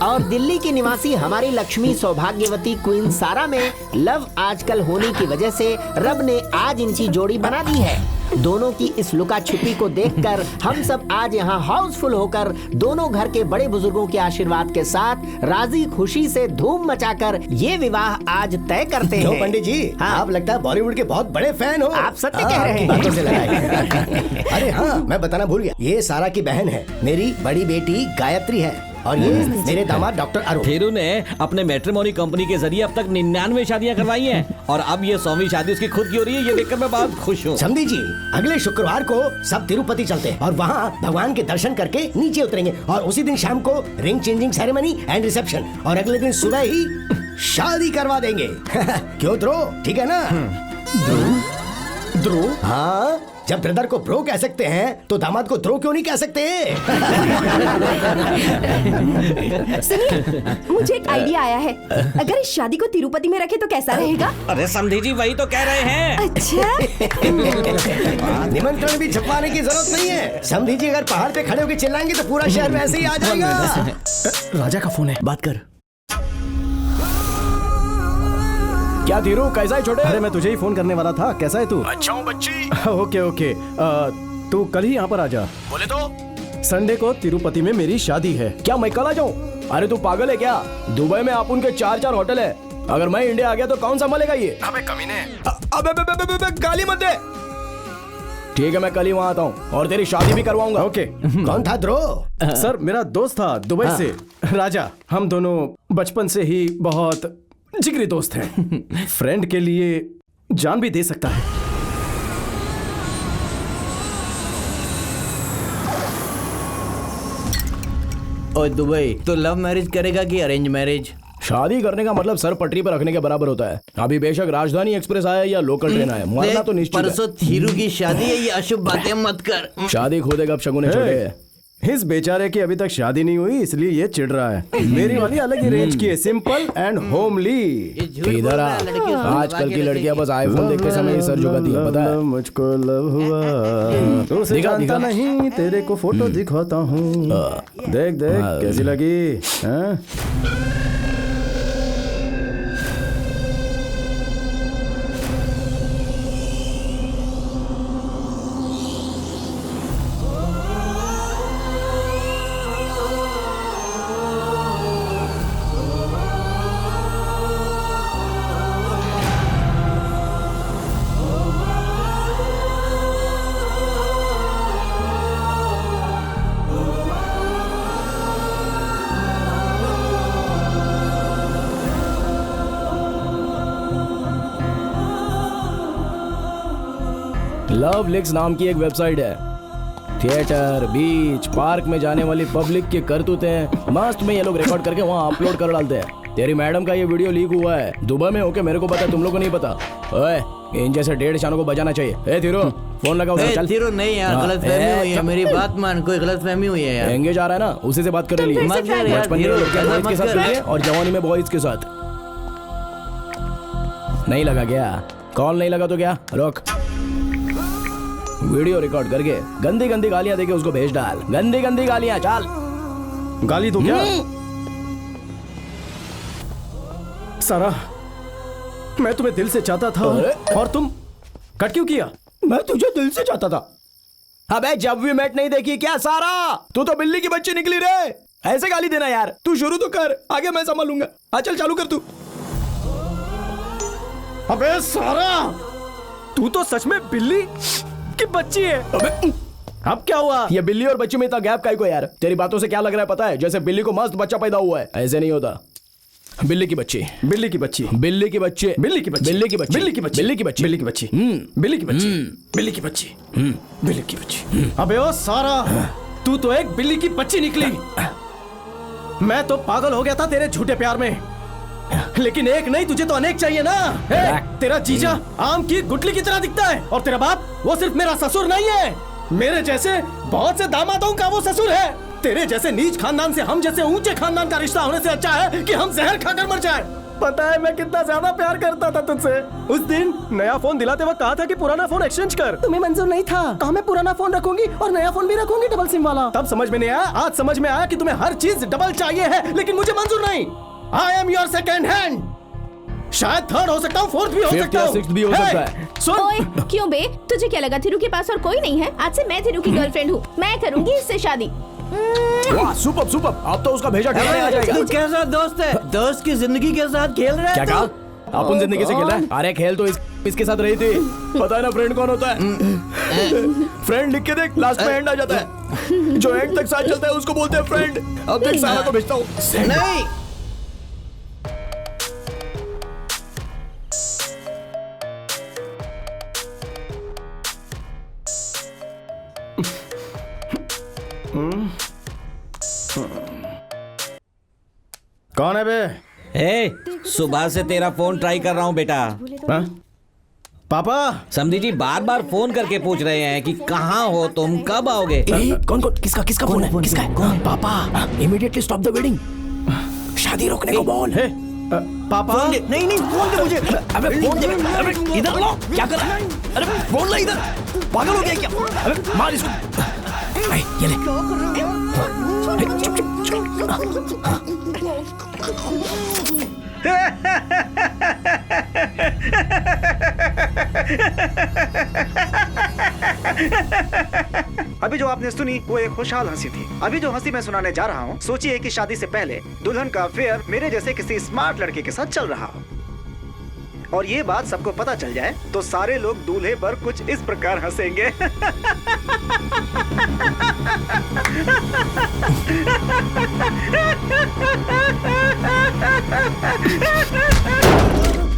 और दिल्ली की निवासी हमारी लक्ष्मी सौभाग्यवती क्वीन सारा में लव आजकल होने की वजह से रब ने आज इनकी जोड़ी बना दी है। दोनों की इस लुका छिपी को देखकर हम सब आज यहाँ हाउसफुल होकर दोनों घर के बड़े बुजुर्गों के आशीर्वाद के साथ राजी खुशी से धूम मचाकर ये विवाह आज तय करते हैं। पंडित जी, हाँ? आप लगता है बॉलीवुड के बहुत बड़े फैन हो। आप सत्य कह रहे हैं। बातों से लगाए। अरे हाँ, मैं बताना भूल गया, ये सारा की बहन है, मेरी बड़ी बेटी गायत्री है और ये मेरे दामाद डॉक्टर अरुण। थीरू ने अपने मैट्रिमोनी कंपनी के जरिए अब तक 99 शादियां करवाई हैं और अब ये 100वीं शादी उसकी खुद की हो रही है। ये देखकर मैं बहुत खुश हूँ। समझी जी, अगले शुक्रवार को सब तिरुपति चलते हैं और वहाँ भगवान के दर्शन करके नीचे उतरेंगे और उसी दिन शाम को ring changing ceremony and reception और अगले दिन सुबह ही शादी करवा देंगे। क्यों ध्रुव, ठीक है ना? ध्रुव? हाँ, जब ब्रदर को ब्रो कह सकते हैं तो दामाद को ध्रुव क्यों नहीं कह सकते? सुनिए, मुझे एक आइडिया आया है। अगर इस शादी को तिरुपति में रखे तो कैसा रहेगा? अरे समधी जी वही तो कह रहे हैं। अच्छा। निमंत्रण भी छपवाने की जरूरत नहीं है। समझी जी अगर पहाड़ पे खड़े होकर चिल्लाएंगे तो पूरा शहर वैसे ही आ जाएगा। राजा का फोन है, बात कर। क्या धीरू, कैसा है छोटे? अरे मैं तुझे ही फोन करने वाला था। कैसा है तू? अच्छा हूँ बच्ची। ओके, तू कल ही यहाँ पर आ जा। बोले तो? संडे को तिरुपति में मेरी शादी है। क्या मैं कल आ जाऊँ? अरे तू पागल है क्या? दुबई में आप उनके 4 होटल है। अगर मैं इंडिया आ गया तो कौन संभालेगा ये? अबे कमीने। अबे गाली मत दे। ठीक है, मैं कल ही वहाँ आता हूँ और तेरी शादी भी करवाऊंगा। ओके। कौन था ध्रुव? सर, मेरा दोस्त था दुबई से, राजा। हम दोनों बचपन से ही बहुत जिगरी दोस्त हैं। फ्रेंड के लिए जान भी दे सकता है। और दुबई तो लव मैरिज करेगा कि अरेंज मैरिज? शादी करने का मतलब सर पटरी पर रखने के बराबर होता है। अभी बेशक राजधानी एक्सप्रेस आया या लोकल ट्रेन आया, मरना तो निश्चित है। परसों थीरू की शादी है, ये अशुभ बातें मत कर। शादी खुद एक शगुन छोटे। इस बेचारे की अभी तक शादी नहीं हुई इसलिए ये चिढ़ रहा है। मेरी वाली अलग ही रेंज की है, सिंपल एंड होमली। इधर आ, आजकल की लड़कियां बस आईफोन देखते समय सर झुकाती है, पता है? मुझको लव हुआ तो उसे जानता नहीं, तेरे को फोटो दिखाता हूँ। देख देख कैसी लगी, हाँ? लव लिक्स नाम की एक वेबसाइट है। थिएटर, बीच, पार्क में जाने वाली पब्लिक की करतूतें मस्त में ये लोग रिकॉर्ड करके वहाँ अपलोड कर डालते हैं। तेरी मैडम का ये वीडियो लीक हुआ है दुबई में होके, मेरे को पता है, तुम लोग को नहीं पता। ओए, इन जैसे 1.5 शानों को बजाना चाहिए। ए थीरो, फोन लगाओ। चल थीरो नहीं यार, गलतफहमी हुई है, मेरी बात मान, कोई गलतफहमी हुई है यार। एंगेज आ रहा है ना, उसी से बात करने लिए। बचपन में लड़कियां बॉयज के साथ मिलती है और जवानी में बॉयज के साथ। नहीं लगा क्या? कॉल नहीं लगा तो क्या? रोक। वीडियो रिकॉर्ड करके गंदी गंदी गालियां देके उसको भेज डाल। गंदी गंदी गालियां। चल गाली तो क्या? सारा, मैं तुम्हें दिल से चाहता था और तुम कट क्यों किया? मैं तुझे दिल से चाहता था। अबे जब भी मैट नहीं देखी क्या सारा? तू तो बिल्ली की बच्ची निकली रे। ऐसे गाली देना यार, तू शुरू तो कर, आगे मैं संभालूंगा। चल चालू कर तू। अबे सारा, तू तो सच में बिल्ली की बच्ची है। अबे अब क्या हुआ? ये बिल्ली और बच्ची में इतना गैप काहे को यार? तेरी बातों से क्या लग रहा है पता है? जैसे बिल्ली को मस्त बच्चा पैदा हुआ है। ऐसे नहीं होता। बिल्ली की बच्ची, बिल्ली की बच्ची, बिल्ली की बच्ची, बिल्ली की बच्ची, बिल्ली की बच्ची, बिल्ली की बच्ची, बिल्ली की बच्ची, बिल्ली की बच्ची, बिल्ली की बच्ची, बिल्ली की बच्ची, बिल्ली की बच्ची। अबे ओ सारा, तू तो एक बिल्ली की बच्ची निकली। मैं तो पागल हो गया था तेरे झूठे प्यार में, लेकिन एक नहीं, तुझे तो अनेक चाहिए ना। तेरा जीजा आम की गुठली की तरह दिखता है और तेरा बाप वो सिर्फ मेरा ससुर नहीं है, मेरे जैसे बहुत से दामादों का वो ससुर है। तेरे जैसे नीच खानदान से हम जैसे ऊंचे खानदान का रिश्ता होने से अच्छा है कि हम जहर खाकर मर जाएं। पता है मैं कितना ज्यादा प्यार करता था तुझसे। उस दिन नया फोन दिलाते वक्त कहा था कि पुराना फोन एक्सचेंज कर। तुम्हें मंजूर नहीं था। कहा मैं पुराना फोन रखूंगी और नया फोन भी रखूंगी डबल सिम वाला। तब समझ में नहीं आया, आज समझ में आया कि तुम्हें हर चीज डबल चाहिए है, लेकिन मुझे मंजूर नहीं। I am your second hand. शायद थर्ड हो सकता हूँ, फोर्थ भी हो सकता हूँ, सिक्स्थ भी हो सकता है। सुन। ओए, क्यों बे? तुझे क्या लगा थीरू के पास और कोई नहीं है? आज से मैं थीरू की गर्लफ्रेंड हूँ, मैं करूंगी इससे शादी। वाह, सुपर सुपर। अब तो उसका भेजा ठहरने आ जाएगा। तू कैसा दोस्त है? दोस्त की जिंदगी के साथ खेल रहा है। क्या कहा? अपन जिंदगी से खेल रहा है? अरे खेल तो इसके साथ रही थी। पता है ना फ्रेंड कौन होता है? फ्रेंड लिख के देख, लास्ट में एंड आ जाता है। जो एंड तक साथ चलता है उसको बोलते हैं फ्रेंड। अब देख सारा को भेजता हूँ। नहीं, कौन है बे? सुबह से तेरा फोन ट्राई कर रहा हूँ बेटा। पापा, समधी जी बार बार फोन करके पूछ रहे हैं कि कहाँ हो तुम, कब आओगे? कौन कौन? किसका फोन है? किसका है? कौन? पापा, इमीडिएटली स्टॉप द वेडिंग। शादी रोकने को बोल। पापा, नहीं फोन दे मुझे। अबे फोन दे। अबे इधर लो, क्या कर रहा है? अरे फोन ला इधर, पागल हो गया क्या? अबे मार इसको। ये ले। अभी जो आपने सुनी वो एक खुशहाल हंसी थी। अभी जो हंसी मैं सुनाने जा रहा हूँ, सोचिए कि शादी से पहले दुल्हन का अफेयर मेरे जैसे किसी स्मार्ट लड़के के साथ चल रहा हो और ये बात सबको पता चल जाए तो सारे लोग दूल्हे पर कुछ इस प्रकार हंसेंगे।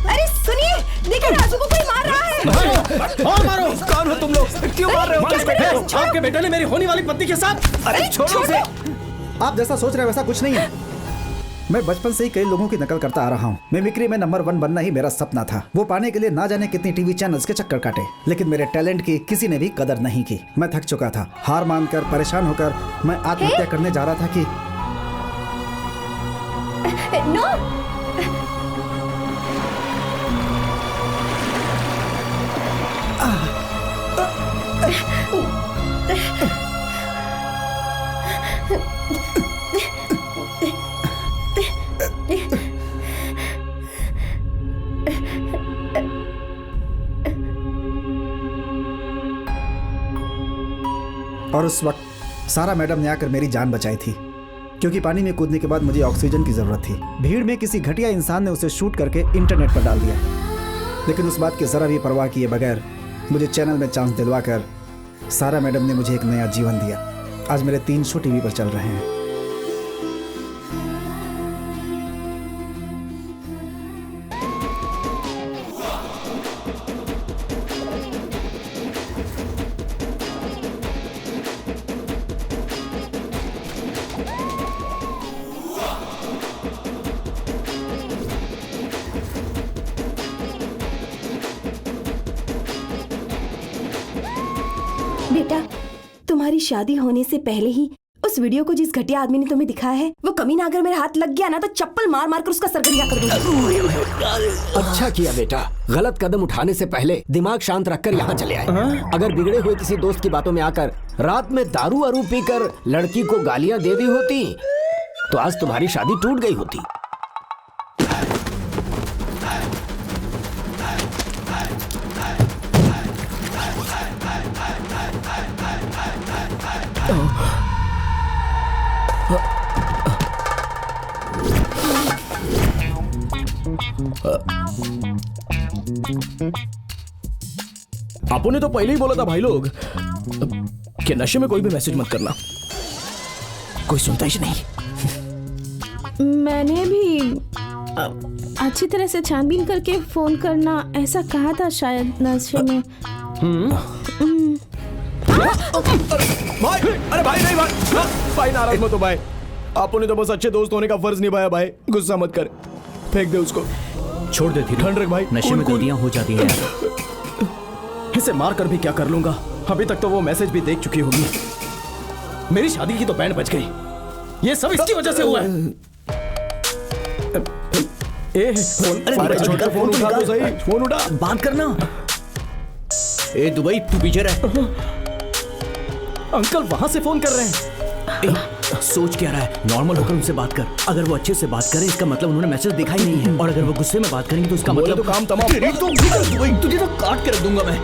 अरे सुनिए, देखिए राजू को कोई मार रहा है। और मारो। कौन हो तुम लोग? क्यों मार रहे हो? आपके बेटे ने मेरी होने वाली पत्नी के साथ। अरे छोड़ो उसे। आप जैसा सोच रहे हैं वैसा कुछ नहीं है। मैं बचपन से ही कई लोगों की नकल करता आ रहा हूँ। मिमिक्री में नंबर 1 बनना ही मेरा सपना था। वो पाने के लिए ना जाने कितनी टीवी चैनल्स के चक्कर काटे, लेकिन मेरे टैलेंट की किसी ने भी कदर नहीं की। मैं थक चुका था। हार मानकर, परेशान होकर मैं आत्महत्या करने जा रहा था कि नो, और उस वक्त सारा मैडम ने आकर मेरी जान बचाई थी, क्योंकि पानी में कूदने के बाद मुझे ऑक्सीजन की जरूरत थी। भीड़ में किसी घटिया इंसान ने उसे शूट करके इंटरनेट पर डाल दिया, लेकिन उस बात की जरा भी परवाह किए बगैर मुझे चैनल में चांस दिलवाकर सारा मैडम ने मुझे एक नया जीवन दिया। आज मेरे 3 शो टीवी पर चल रहे हैं। तुम्हारी शादी होने से पहले ही उस वीडियो को जिस घटिया आदमी ने तुम्हें दिखाया है, वो कमीना अगर मेरे हाथ लग गया ना तो चप्पल मार मार कर उसका सरगरिया कर दूंगी। अच्छा किया बेटा, गलत कदम उठाने से पहले दिमाग शांत रखकर यहाँ चले आए। अगर बिगड़े हुए किसी दोस्त की बातों में आकर रात में दारू वारू पीकर लड़की को गालियां दे दी होती तो आज तुम्हारी शादी टूट गई होती। आपो ने तो पहले ही बोला था भाई लोग कि नशे में कोई भी मैसेज मत करना। कोई सुनता ही नहीं। मैंने भी अच्छी तरह से छानबीन करके फोन करना ऐसा कहा था शायद नशे में। भाई, अरे भाई नहीं भाई नाराज मत हो भाई। आपो ने तो बस अच्छे दोस्त होने का फर्ज निभाया भाई, गुस्सा मत कर, फेंक दे उसको। छोड़ दे धीरू, ठंड रख भाई। नशे में गलतियां हो जाती हैं। इसे मार कर भी क्या कर लूंगा, अभी तक तो वो मैसेज भी देख चुकी होगी। मेरी शादी की तो बैंड बज गई, ये सब इसकी वजह से हुआ है। फोन उठा तो सही, फोन उठा, बात करना। ए दुबई, तू पीछे रह। अंकल वहां से फोन कर रहे हैं। सोच क्या रहा है? नॉर्मल होकर उनसे बात कर। अगर वो अच्छे से बात करे इसका मतलब उन्होंने मैसेज देखा ही नहीं है, और अगर वो गुस्से में बात करेंगे तो इसका मतलब तो काम तमाम। तुझे तो काट कर रख दूंगा मैं।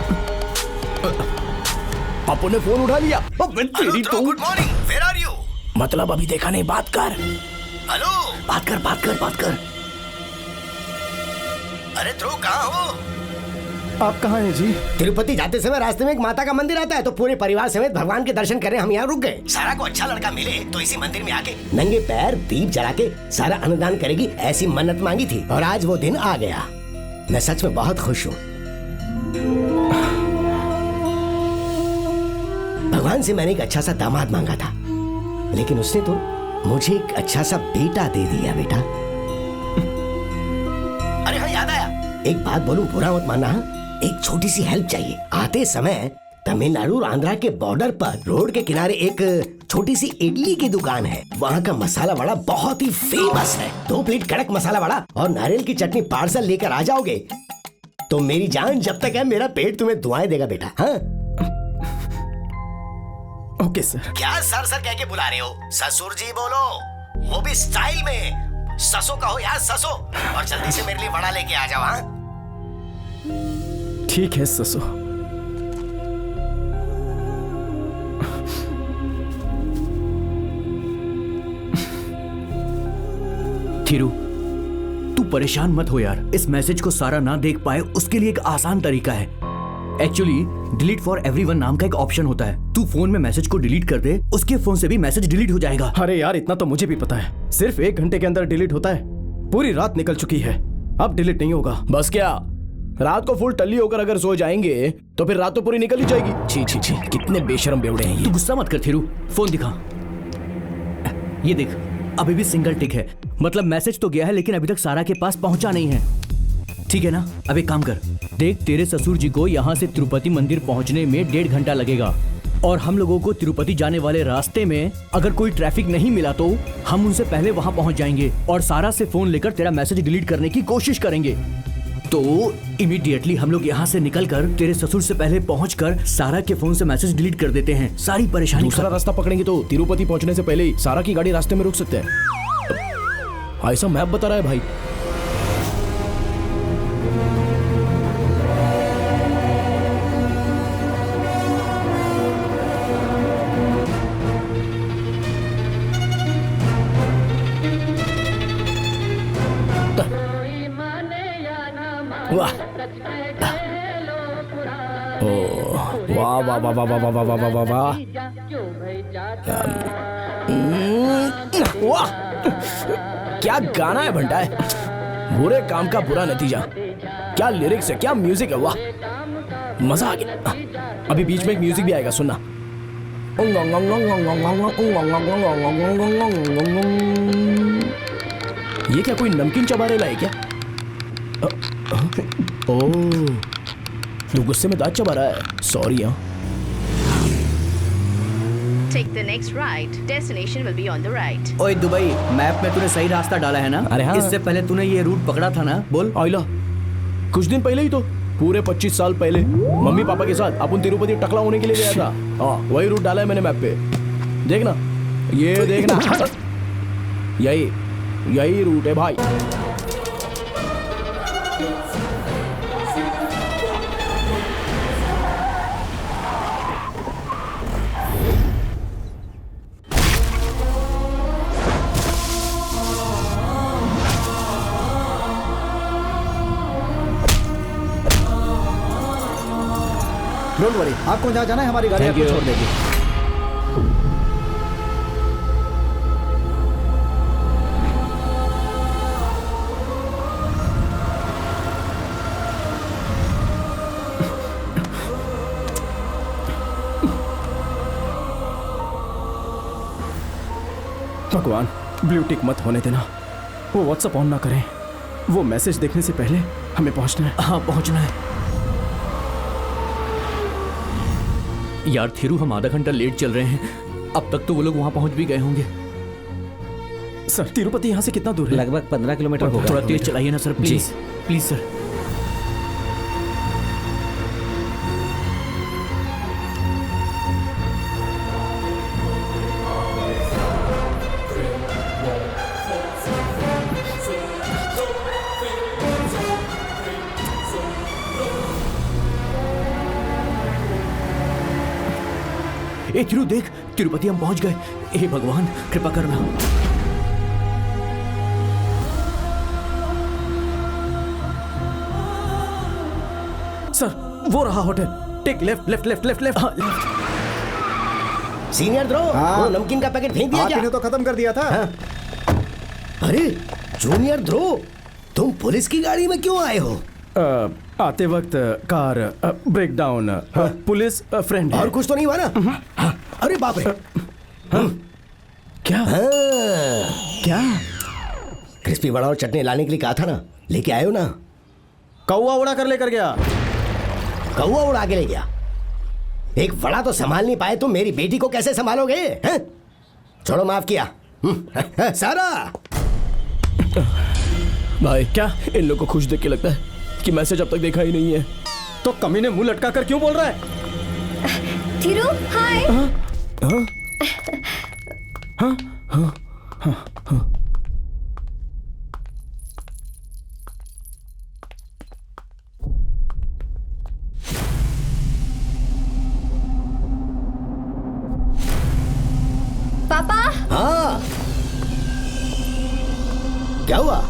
आपो ने फोन उठा लिया। Good morning, where are you? मतलब अभी देखा नहीं, बात कर। हेलो, बात कर बात कर बात कर। अरे ध्रुव कहाँ हो? आप कहाँ हैं जी? तिरुपति जाते समय रास्ते में एक माता का मंदिर आता है, तो पूरे परिवार समेत भगवान के दर्शन करने हम यहाँ रुक गए। सारा को अच्छा लड़का मिले तो इसी मंदिर में आके नंगे पैर दीप जला के सारा अन्नदान करेगी, ऐसी मन्नत मांगी थी, और आज वो दिन आ गया। मैं सच में बहुत खुश हूँ। भगवान से मैंने एक अच्छा सा दामाद मांगा था, लेकिन उसने तो मुझे एक अच्छा सा बेटा दे दिया। बेटा, अरे हाँ याद आया, एक बात बोलूं, बुरा मत मानना। एक छोटी सी हेल्प चाहिए। आते समय तमिलनाडु और आंध्रा के बॉर्डर पर रोड के किनारे एक छोटी सी इडली की दुकान है। वहाँ का मसाला वड़ा बहुत ही फेमस है। 2 प्लेट कड़क मसाला वड़ा और नारियल की चटनी पार्सल लेकर आ जाओगे तो मेरी जान जब तक है, मेरा पेट तुम्हें दुआएं देगा बेटा। हाँ, ओके सर। क्या सर सर कह के बुला रहे हो? ससुर जी बोलो, वो भी स्टाइल में। ससो कहो यार, ससो। और जल्दी से मेरे लिए वड़ा लेके आ जाओ। हाँ, ठीक है ससो। थीरू, तू परेशान मत हो यार। इस मैसेज को सारा ना देख पाए उसके लिए एक आसान तरीका है। एक्चुअली डिलीट फॉर एवरीवन नाम का एक ऑप्शन होता है। तू फोन में मैसेज को डिलीट कर दे, उसके फोन से भी मैसेज डिलीट हो जाएगा। अरे यार, इतना तो मुझे भी पता है। सिर्फ 1 घंटे के अंदर डिलीट होता है। पूरी रात निकल चुकी है, अब डिलीट नहीं होगा। बस क्या, रात को फुल टल्ली होकर अगर सो जाएंगे तो फिर रात तो पूरी निकल ही जाएगी। छी छी छी, कितने बेशरम बेवड़े हैं ये। तू गुस्सा मत कर थीरू, फोन दिखा। ये देख, अभी भी सिंगल टिक है, मतलब मैसेज तो गया है लेकिन अभी तक सारा के पास पहुंचा नहीं है। ठीक है ना? अब एक काम कर, देख तेरे ससुर जी को यहाँ से तिरुपति मंदिर पहुँचने में 1.5 घंटा लगेगा, और हम लोगों को तिरुपति जाने वाले रास्ते में अगर कोई ट्रैफिक नहीं मिला तो हम उनसे पहले वहां पहुंच जाएंगे और सारा से फोन लेकर तेरा मैसेज डिलीट करने की कोशिश करेंगे। तो इमीडिएटली हम लोग यहाँ से निकलकर तेरे ससुर से पहले पहुंचकर सारा के फोन से मैसेज डिलीट कर देते हैं। सारी परेशानी दूसरा रास्ता पकड़ेंगे तो तिरुपति पहुंचने से पहले ही सारा की गाड़ी रास्ते में रुक सकते हैं। ऐसा मैप बता रहा है भाई। वाह वाह वाह वाह वाह वाह वाह वाह वाह वाह वाह, क्या गाना है भंटा है। बुरे काम का बुरा नतीजा, क्या लिरिक्स है, क्या म्यूजिक है, वाह मजा आ गया। अभी बीच में एक म्यूजिक भी आएगा, सुनना। ये क्या कोई नमकीन चबा रहा है क्या? ओह, तू गुस्से में दांत चबा रहा है, सॉरी। हाँ Take the next right. Destination will be on the right. ओए दुबई, मैप में तूने सही रास्ता डाला है ना? अरे हाँ। इससे पहले तूने ये रूट पकड़ा था ना? बोल। आइला कुछ दिन पहले ही तो, पूरे 25 साल पहले मम्मी पापा के साथ अपन तिरुपति टकला होने के लिए गया था। हाँ, वही रूट डाला है मैंने मैप पे। देखना, ये देखना, यही रूट है भाई। डोंट वरी, आपको जहाँ जाना है हमारी गाड़ी आपको छोड़ देगी। भगवान, ब्लू टिक मत होने देना। वो व्हाट्सएप ऑन ना करें। वो मैसेज देखने से पहले हमें पहुंचना है। हाँ, पहुंचना है। यार थिरू, हम आधा घंटा लेट चल रहे हैं। अब तक तो वो लोग वहां पहुंच भी गए होंगे। सर, तिरुपति यहाँ से कितना दूर है? लगभग 15 किलोमीटर होगा। थोड़ा तेज चलाइए ना सर, प्लीज प्लीज सर। ए थिरू देख, तिरुपति हम पहुंच गए। हे भगवान, कृपा करना। सर, वो रहा hotel. Take left left left left left. Senior द्रो, वो नमकीन का पैकेट फेंक दिया क्या? आपने तो खत्म कर दिया था। हाँ। अरे जूनियर द्रो, तुम पुलिस की गाड़ी में क्यों आए हो? आते वक्त car break down. Police friend और कुछ तो नहीं हुआ ना? अरे बाप रे। क्या? क्या? क्रिस्पी वड़ा और चटनी लाने के लिए कहा था ना, लेके आयो ना? कौवा उड़ा कर लेकर गया। कौवा उड़ा के ले गया? एक वड़ा तो संभाल नहीं पाए तुम, मेरी बेटी को कैसे संभालोगे? हैं? छोड़ो, माफ किया। सारा भाई, क्या इन लोग को खुश देख के लगता है कि मैसेज अब तक देखा ही नहीं है? तो कमीने मुंह लटका कर क्यों बोल रहा है? थिरू, हाय। पापा। हाँ, क्या हुआ?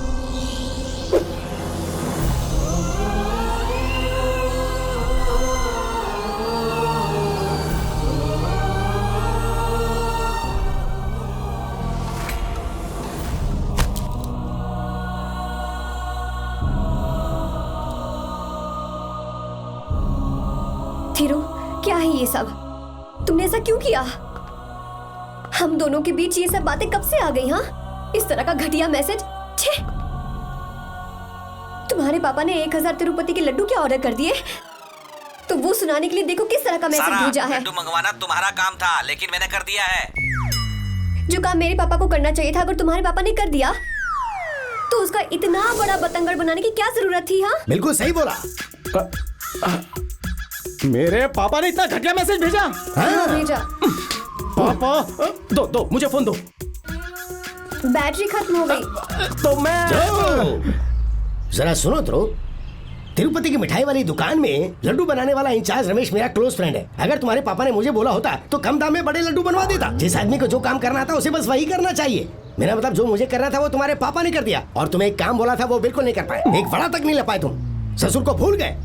थिरू, क्या है ये सब? तुमने ऐसा क्यों किया? हम दोनों के बीच ये सब बातें कब से आ गई? हाँ, इस तरह का घटिया मैसेज। छे! तुम्हारे पापा ने 1000 तिरुपति के लड्डू क्या ऑर्डर कर दिए? तो वो सुनाने के लिए देखो किस तरह का मैसेज भेजा है। लड्डू मंगवाना तुम्हारा काम था, लेकिन मैंने कर दिया है। जो काम मेरे पापा को करना चाहिए था, अगर तुम्हारे पापा ने कर दिया तो उसका इतना बड़ा बतंगड़ बनाने की क्या जरूरत थी? हाँ, बिल्कुल सही बोला। मेरे पापा ने इतना घटिया मैसेज भेजा? हाँ, भेजा। पापा, दो मुझे फोन दो। बैटरी खत्म हो गई। तो मैं जरा सुनो तो, तिरुपति की मिठाई वाली दुकान में लड्डू बनाने वाला इंचार्ज रमेश मेरा क्लोज फ्रेंड है। अगर तुम्हारे पापा ने मुझे बोला होता तो कम दाम में बड़े लड्डू बनवा देता। जिस आदमी को जो काम करना था उसे बस वही करना चाहिए। मेरा मतलब जो मुझे करना था वो तुम्हारे पापा ने कर दिया, और तुम्हें एक काम बोला था वो बिल्कुल नहीं कर पाए। एक वड़ा तक नहीं ला पाए तुम। ससुर को भूल गए।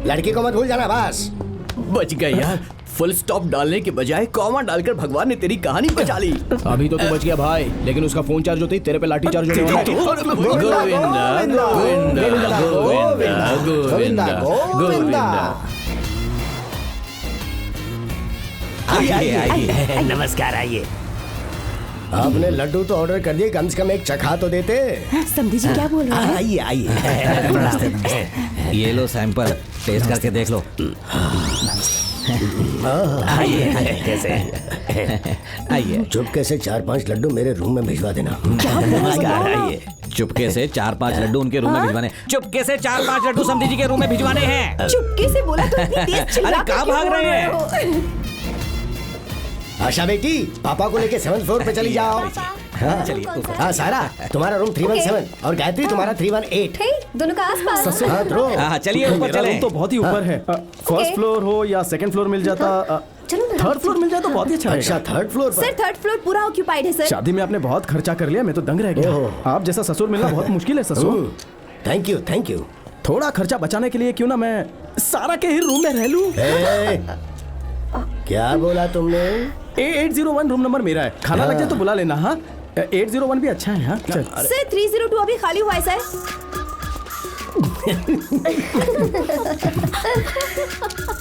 लड़की को मत भूल जाना बस। बच गए यार। फुल स्टॉप डालने के बजाय कॉमा डालकर भगवान ने तेरी कहानी बचा ली। अभी तो तू बच गया भाई, लेकिन उसका फोन चार्ज होते ही तेरे पे लाठी चार्ज होने वाला है। गोविंदा गोविंदा गोविंदा गोविंदा गोविंदा। आइए, नमस्कार, आइए। आपने लड्डू तो ऑर्डर कर दिए, कम से कम एक चखा तो देते। समझी जी क्या बोल रहे हैं? आइए आइए। ये लो सैंपल, टेस्ट करके देख लो। आइए कैसे आइए। चुपके से 4-5 लड्डू मेरे रूम में भिजवा देना। नमस्कार, आइए। चुपके से 4-5 लड्डू उनके रूम में भिजवाने। चुपके से 4-5 लड्डू समधी जी के रूम में भिजवाने हैं। चुपके से बोला तो इतनी तेज चिल्ला अरे कहाँ भाग रहे हैं? आशा बेटी, पापा को लेके 7th फ्लोर पे चली जाओ। हाँ चलिए। हाँ सारा, तुम्हारा रूम 317 और गायत्री तुम्हारा 318। दोनों का आसपास। ससुर हाँ ध्रुव, हाँ चलिए ऊपर मेरा चले। रूम तो बहुत ही ऊपर है। फर्स्ट फ्लोर हो या सेकंड फ्लोर मिल जाता, थर्ड फ्लोर मिल जाए तो बहुत ही अच्छा अच्छा रहेगा। 3rd फ्लोर पर। सर 3rd फ्लोर पूरा ऑक्यूपाइड है सर। शादी में आपने बहुत खर्चा कर लिया, मैं तो दंग रह गया। आप जैसा ससुर मिलना बहुत मुश्किल है ससुर। Thank you thank you. थोड़ा खर्चा बचाने के लिए क्यों ना मैं सारा के ही रूम में रह लूं। क्या बोला तुमने? 801 रूम नंबर मेरा है। खाना लग जाए तो बुला लेना। हाँ 801 भी अच्छा है। हाँ चल। सर 302 अभी खाली हुआ है सर।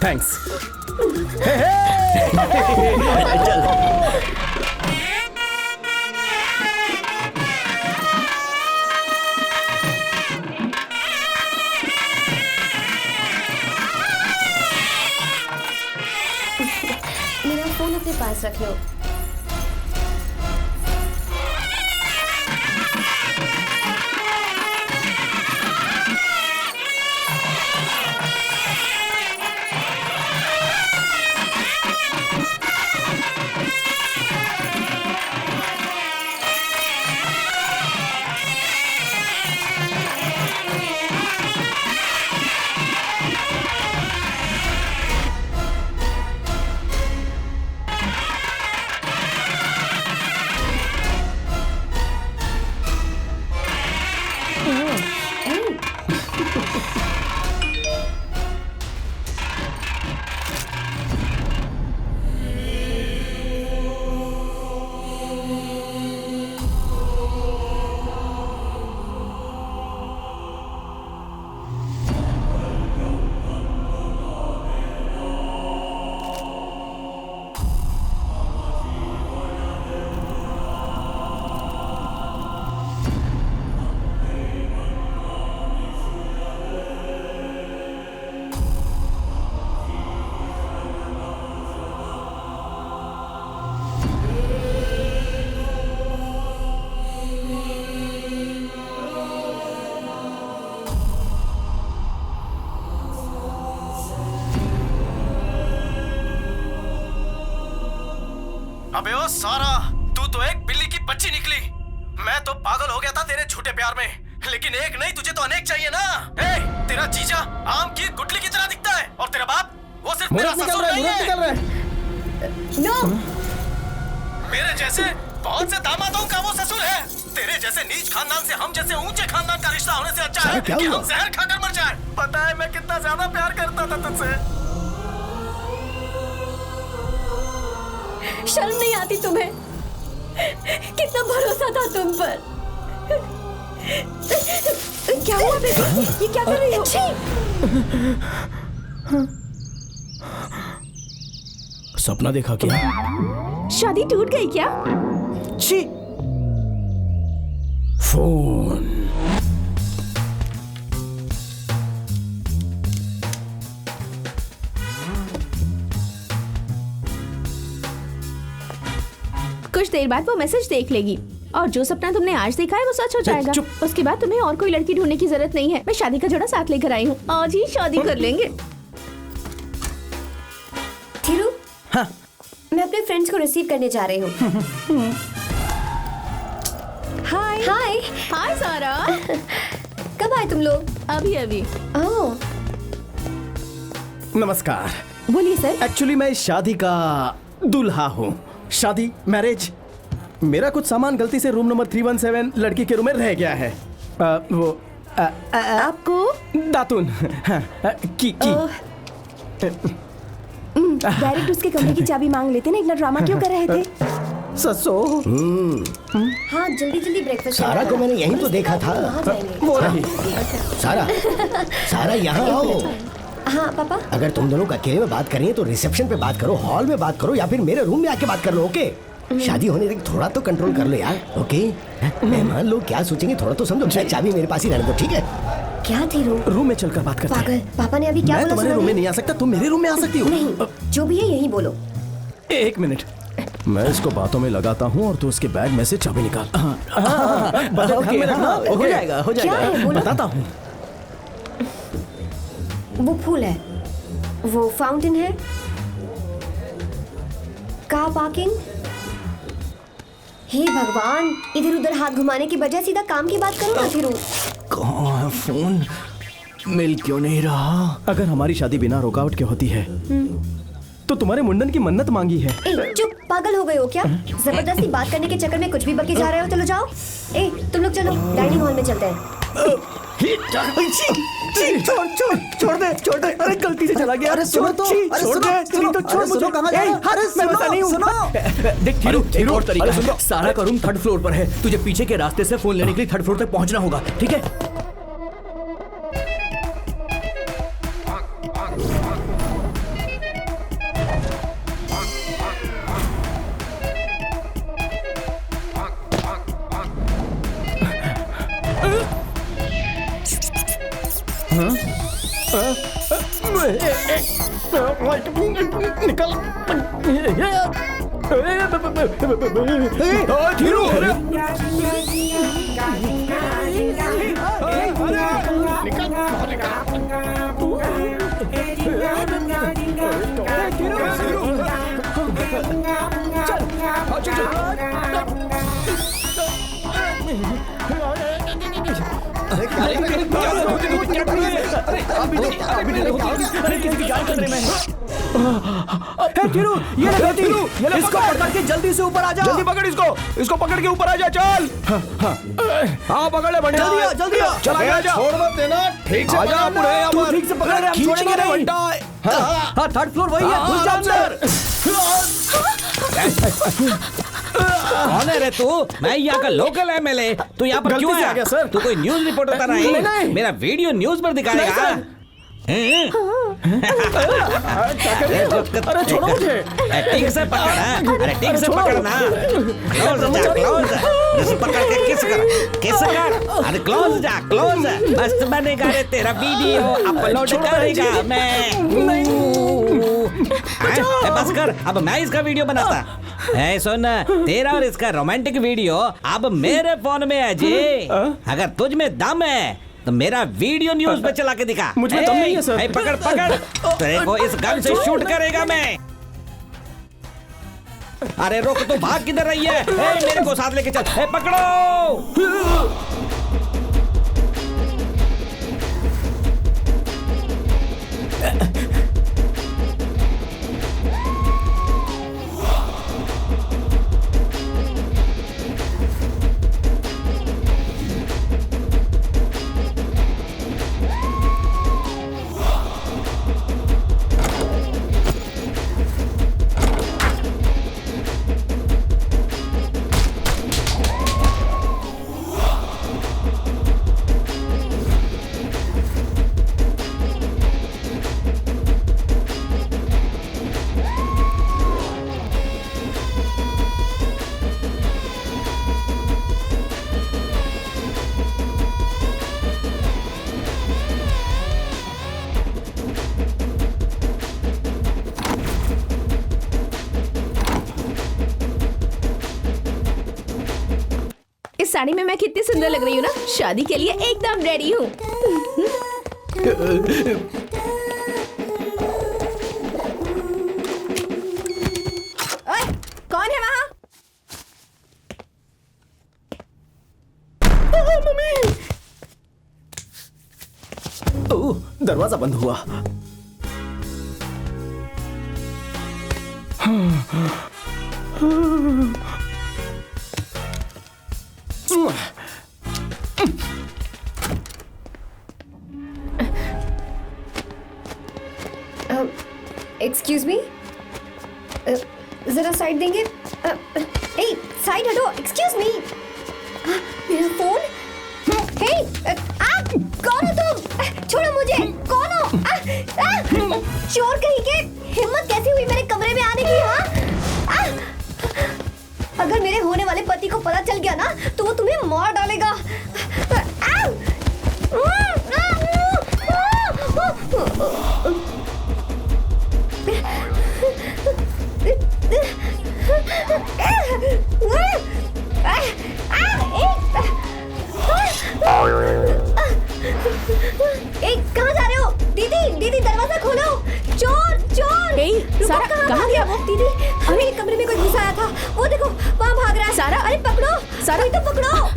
थैंक्स। मेरा फोन अपने पास रख लो। अबे ओ सारा, तू तो एक बिल्ली की बच्ची निकली। मैं तो पागल हो गया था तेरे झूठे प्यार में, लेकिन एक नहीं तुझे तो अनेक चाहिए ना। ए, तेरा जीजा आम की गुठली की तरह दिखता है और तेरा बाप वो सिर्फ मेरा ससुर नहीं है। नो। मेरे जैसे बहुत से दामादों का वो ससुर है। तेरे जैसे नीच खानदान से हम जैसे ऊंचे खानदान का रिश्ता होने से अच्छा है कि हम जहर खाकर मर जाए। पता है मैं कितना ज्यादा प्यार करता था तुझसे। शर्म नहीं आती तुम्हें? कितना भरोसा था तुम पर। क्या हुआ बेबी? ये क्या कर रही हो? सपना देखा क्या? शादी टूट गई क्या? छी। फोन। कुछ देर बाद वो मैसेज देख लेगी और जो सपना तुमने आज देखा है वो सच हो जाएगा। उसके बाद तुम्हें और कोई लड़की ढूंढने की जरूरत नहीं है। मैं शादी का जोड़ा साथ लेकर आई हूँ, आज ही शादी कर लेंगे। थीरू, हाँ। मैं अपने फ्रेंड्स को रिसीव करने जा रही हूँ। हाय हाय हाय सारा। कब आए तुम लोग? अभी अभी। ओह नमस्कार। बोलिए सर। एक्चुअली मैं इस शादी का दूल्हा हूँ। शादी मैरिज, मेरा कुछ सामान गलती से रूम नंबर 317 लड़की के रूम में रह गया है। आपको दातुन की डायरेक्ट उसके कमरे की चाबी मांग लेते ना, इतना ड्रामा क्यों कर रहे थे? ससो। हाँ जल्दी जल्दी ब्रेकफास्ट। सारा को मैंने यहीं तो देखा था। वो रही। सारा, सारा यहाँ आओ। हाँ पापा। अगर तुम दोनों अकेले में बात करें तो रिसेप्शन पे बात करो, हॉल में बात करो या फिर मेरे रूम में आके बात कर लो। ओके? शादी होने तक थोड़ा तो कंट्रोल कर लो यार। ओके? मेहमान लोग क्या सोचेंगे थोड़ा तो समझो। चाबी मेरे पास ही रहने दो, ठीक है? क्या थी रूम में चलकर बात करते हैं। पापा ने अभी क्या मैं बोला? तुम्हारे रूम में नहीं आ सकता, तुम मेरे रूम में आ सकती हो। नहीं जो भी है यही बोलो। एक मिनट, मैं इसको बातों में लगाता हूँ और तू उसके बैग में से चाबी निकाल। हो जाएगा हो क्या है बोलो। बताता हूँ। वो फूल है, वो फाउंटेन है, कार पार्किंग। हे भगवान, इधर उधर हाथ घुमाने की बजाय सीधा काम की बात करो ना फिर। कहाँ है फोन? मिल क्यों नहीं रहा? अगर हमारी शादी बिना रुकावट के होती है तो तुम्हारे मुंडन की मन्नत मांगी है। ए, चुप, पागल हो गए हो क्या? जबरदस्ती बात करने के चक्कर में कुछ भी बके जा रहे हो। चलो जाओ। ए, तुम लोग चलो, डाइनिंग हॉल में चलते हैं। छोड़ दे। अरे गलती से चला गया। अरे सुनो तो, छोड़ दे। कहाँ जा रहे हो? अरे मैं बता नहीं हूँ। देख थीरू, और तरीका है। सारा का रूम 3rd फ्लोर पर है। तुझे पीछे के रास्ते से फोन लेने के लिए 3rd फ्लोर तक पहुंचना होगा, ठीक है? निकल। इसको पकड़ के जल्दी से ऊपर आ जा। जल्दी पकड़ इसको पकड़ के ऊपर आ जा। चल। हाँ पकड़ ले बंटा। जल्दी आ। चला जा। छोड़ मत देना, ठीक से आजा पकड़ना। पूरे यहाँ पर। ठीक से पकड़ रहे, हम छोड़ेंगे नहीं। बंटा। हाँ 3rd फ्लोर वही है। घुस जा अंदर। कौन है रे तू? मैं यहाँ का लोकल एमएलए। तू यहाँ पर क्यों आया? सर, तू कोई न्यूज रिपोर्टर तो नहीं? मेरा वीडियो न्यूज पर दिखाएगा? अरे छोड़ो मुझे। ठीक से पकड़। अरे ठीक से पकड़ना। क्लोज पकड़ के किस कर। अरे क्लोज जा, क्लोज। मस्त बनेगा रे तेरा वीडियो, अपलोड करेगा मैं। बस कर, अब मैं इसका वीडियो बनाता। है सुन, तेरा और इसका रोमांटिक वीडियो अब मेरे फोन में है जी। अगर तुझ में दम है तो मेरा वीडियो न्यूज पे चला के दिखा। मुझ में दम नहीं है सर। पकड़। तेरे को इस गन से शूट करेगा मैं। अरे रुक, तू भाग किधर रही है? मेरे को साथ लेके चल। पकड़ो। इस साड़ी में मैं कितनी सुंदर लग रही हूँ ना। शादी के लिए एकदम रेडी हूँ। कौन है वहाँ? मम्मी। ओह, दरवाजा बंद हुआ। एक्सक्यूज मी, जरा साइड देंगे? ए, साइड हटो। एक्सक्यूज मी, मेरा फोन। हे, कौन हो तुम? छोड़ो मुझे। कौन हो? चोर कहीं के। हिम्मत कैसी हुई मेरे कमरे में आने की? हाँ, अगर मेरे होने वाले पति को पता चल गया ना तो वो तुम्हें मार डालेगा। सारा, अरे पकड़ो सारा, इधर पकड़ो।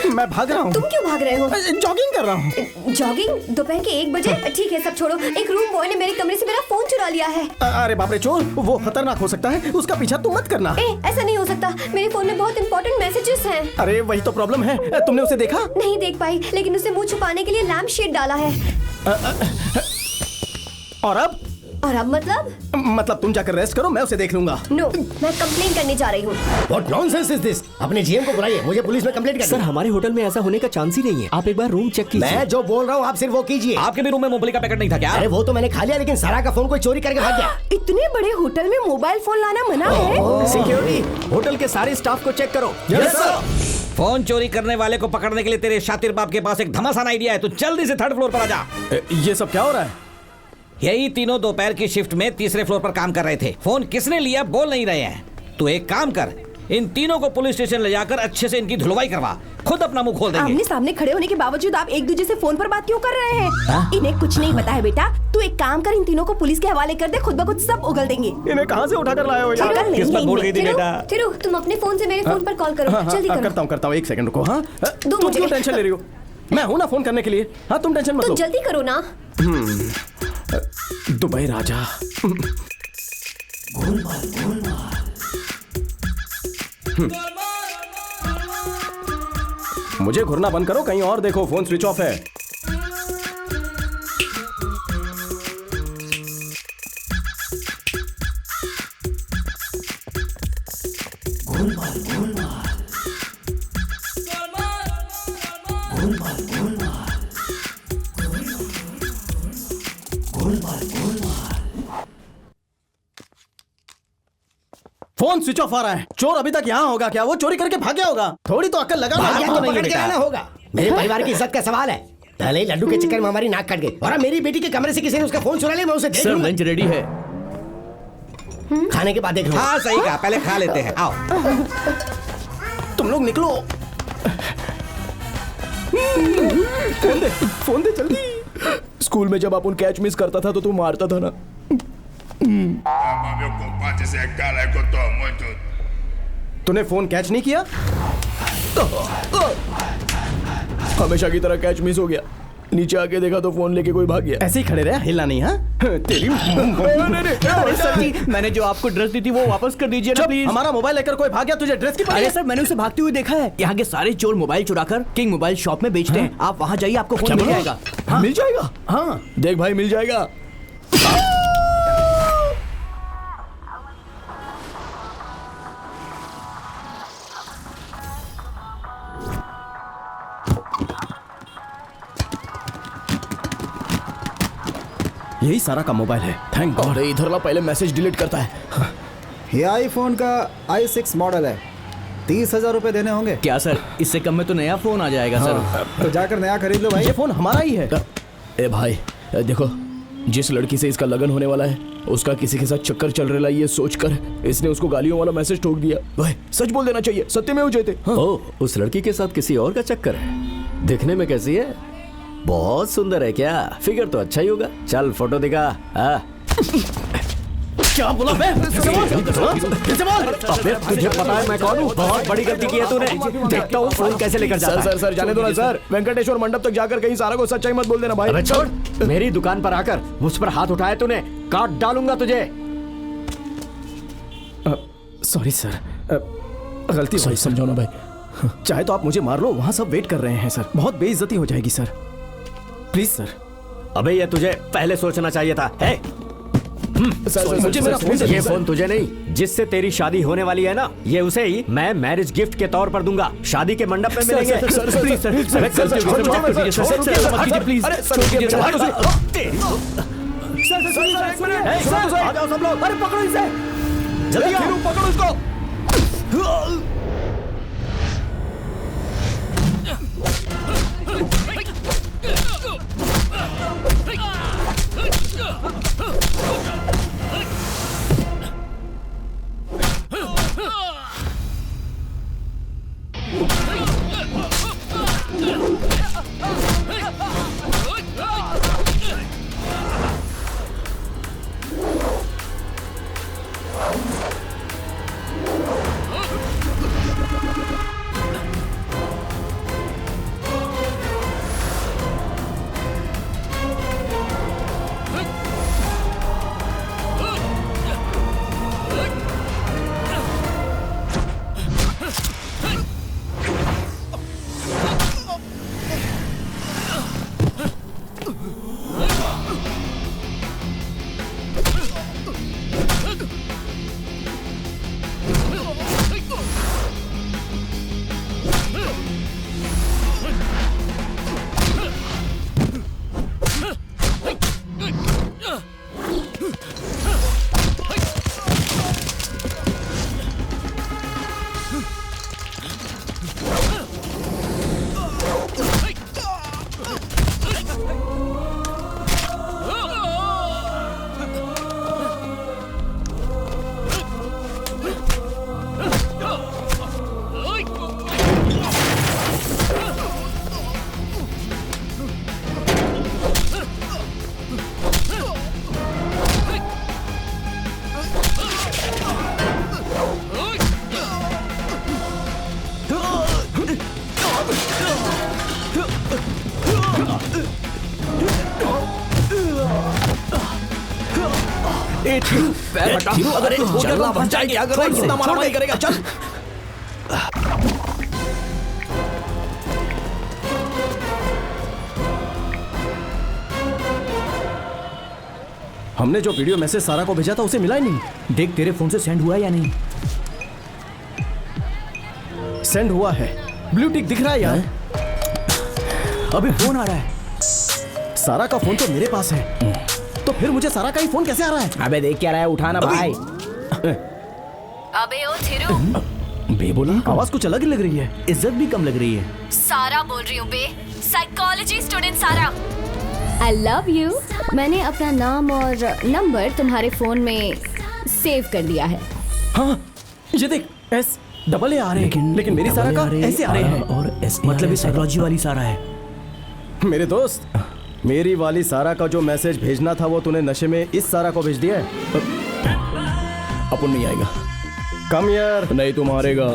मैं भाग रहा हूँ। तुम क्यों भाग रहे हो? जॉगिंग कर रहा हूँ। जॉगिंग दोपहर के 1 बजे? ठीक है सब छोड़ो। एक रूम बॉय ने मेरे कमरे से मेरा फोन चुरा लिया है। अरे बाप रे चोर, वो खतरनाक हो सकता है, उसका पीछा तुम मत करना। ऐसा नहीं हो सकता, मेरे फोन में बहुत इंपॉर्टेंट मैसेजेस हैं। अरे वही तो प्रॉब्लम है, तुमने उसे देखा? नहीं देख पाई, लेकिन उसे मुंह छुपाने के लिए लैम्प शेड डाला है। और अब मतलब तुम जाकर रेस्ट करो, मैं उसे देख लूंगा। नो, मैं कंप्लेन करने जा रही हूँ। What nonsense is this? अपने जीएम को बुलाइए, मुझे पुलिस में कंप्लेंट करनी है। सर हमारे होटल में ऐसा होने का चांस ही नहीं है, आप एक बार रूम चेक कीजिए। मैं जो बोल रहा हूँ आप सिर्फ वो कीजिए। आपके भी रूम में मूंगफली का पैकेट नहीं था क्या? अरे वो तो मैंने खा लिया, लेकिन सारा का फोन कोई चोरी करके भाग गया। इतने बड़े होटल में मोबाइल फोन लाना मना है? सिक्योरिटी, होटल के सारे स्टाफ को चेक करो। Yes sir. फोन चोरी करने वाले को पकड़ने के लिए तेरे शातिर बाप के पास एक धमासान आइडिया है, तू जल्दी से 3rd फ्लोर पर आ जा। ये सब क्या हो रहा है? यही तीनों दोपहर की शिफ्ट में 3रे फ्लोर पर काम कर रहे थे। फोन किसने लिया बोल नहीं रहे हैं। तू एक काम कर, इन तीनों को पुलिस स्टेशन ले जाकर अच्छे से इनकी धुलवाई करवा, खुद अपना मुंह खोल देंगे। आमने सामने खड़े होने के बावजूद आप एक दूसरे से फोन पर बात क्यों कर रहे हैं? इन्हें कुछ नहीं पता है बेटा। तू एक काम कर, इन तीनों को पुलिस के हवाले कर दे, खुद ब खुद सब उगल देंगे। इन्हें कहाँ से उठा कर लाए हो यार? किस्मत बोल गई थी बेटा। थिरू, तुम अपने फोन से मेरे फोन पर कॉल करो, जल्दी करो। करता हूँ 1 सेकंड रुको। हाँ तुम क्यों टेंशन ले रही हो? मैं हूँ ना फोन करने के लिए। हाँ तुम टेंशन मत लो। जल्दी करो ना। दुबई राजा। मुझे घूरना बंद करो, कहीं और देखो, फोन स्विच ऑफ है। फोन स्विच ऑफ आ रहा है। चोर अभी तक यहाँ होगा क्या? वो चोरी करके भाग गया होगा। थोड़ी तो अक्ल लगा। पकड़ के लाना होगा। मेरे परिवार की इज्जत का सवाल है। पहले ही लड्डू के चक्कर में हमारी नाक कट गई, और अब मेरी बेटी के कमरे से किसी ने उसका फोन चुरा लिया। मैं उसे देख लूंगा। लंच रेडी है, खाने के बाद देख लूंगा। हाँ सही कहा, पहले खा लेते हैं। आओ तुम लोग निकलो। फोन दे जल्दी। स्कूल में जब अपन कैच मिस करता था तो तू मारता था ना। तूने फोन कैच नहीं किया? हमेशा की तरह कैच मिस हो गया। नीचे आके देखा तो फोन लेके कोई भाग गया। ऐसे ही खड़े रहे, हिलना नहीं। हाँ तेरी सर जी, मैंने जो आपको ड्रेस दी थी वो वापस कर दीजिए ना प्लीज। हमारा मोबाइल लेकर कोई भाग गया, तुझे ड्रेस की पड़ी? अरे सर, मैंने उसे भागते हुए देखा है। यहाँ के सारे चोर मोबाइल चुराकर किंग मोबाइल शॉप में बेचते हैं। आप वहाँ जाइए, आपको फोन मिल जाएगा। मिल जाएगा? हाँ देख भाई, मिल जाएगा। यही सारा का मोबाइल है। Thank God. अरे इधर ला, पहले मैसेज डिलीट करता है। ये आईफोन का i6 मॉडल है। 30,000 रुपए देने होंगे। क्या सर, इससे कम में तो नया फोन आ जाएगा। सर तो जाकर नया खरीद लो भाई। ये फोन हमारा ही है। ए भाई देखो, जिस लड़की से इसका लगन होने वाला है उसका किसी के साथ चक्कर चल रहा है, ये सोचकर इसने उसको गालियों वाला मैसेज ठोक दिया। भाई सच बोल देना चाहिए, सत्य में जयते। ओह, उस लड़की के साथ किसी और का चक्कर है। दिखने में कैसी है? बहुत सुंदर है क्या? फिगर तो अच्छा ही होगा। चल फोटो दिखा। क्या बोला बे? तुझे पता है मैं कौन हूँ? बहुत बड़ी गलती की है तूने। देखता हूँ फोन कैसे लेकर जाता है। सर जाने दो ना सर। वेंकटेश्वर मंडप तक जाकर कहीं सारा को सच्चाई मत बोल देना भाई। अबे छोड़, मेरी दुकान पर आकर मुझ पर हाथ उठाया तूने, काट डालूंगा तुझे। सॉरी सर, गलती सही समझो ना भाई। चाहे तो आप मुझे मार लो, वहाँ सब वेट कर रहे हैं सर। बहुत बेइज्जती हो जाएगी सर, प्लीज सर। अबे ये तुझे पहले सोचना चाहिए था। मुझे मेरा फोन ये फोन तुझे नहीं, जिससे तेरी शादी होने वाली है ना, ये उसे ही मैं मैरिज गिफ्ट के तौर पर दूंगा। शादी के मंडप में मिलेंगे। प्लीज आ जाओ सब लोग। अरे पकड़ो इसे, जल्दी आओ। पकड़ो इसको। अगर चलना बन जाएगी, अगर इतना मारा करेगा, चल। हमने जो वीडियो मैसेज सारा को भेजा था उसे मिला ही नहीं। देख तेरे फोन से सेंड हुआ या नहीं? सेंड हुआ है, ब्लू टिक दिख रहा है यार। अभी फोन आ रहा है। सारा का फोन तो मेरे पास है, तो फिर मुझे सारा का ही फोन कैसे आ रहा है? अबे देख क्या रहा है, उठाना भाई। अबे ओ थिरू, बे बोला, आवाज कुछ अलग ही लग रही है। इज्जत भी कम लग रही है। सारा बोल रही हूँ बे, साइकोलॉजी स्टूडेंट सारा। I love you. मैंने अपना नाम और नंबर तुम्हारे फोन में सेव कर दिया है। हाँ, ये देख एस डबल ए आ रहे हैं, लेकिन मेरी सारा का ऐसे आ रहे हैं। और एस मतलब ये साइकोलॉजी वाली सारा है। मेरे दोस्त, मेरी वाली सारा का जो मैसेज भेजना था वो तूने नशे में इस सारा को भेज दिया है। अपन नहीं आएगा। कम यार। नहीं तुम हारेगा।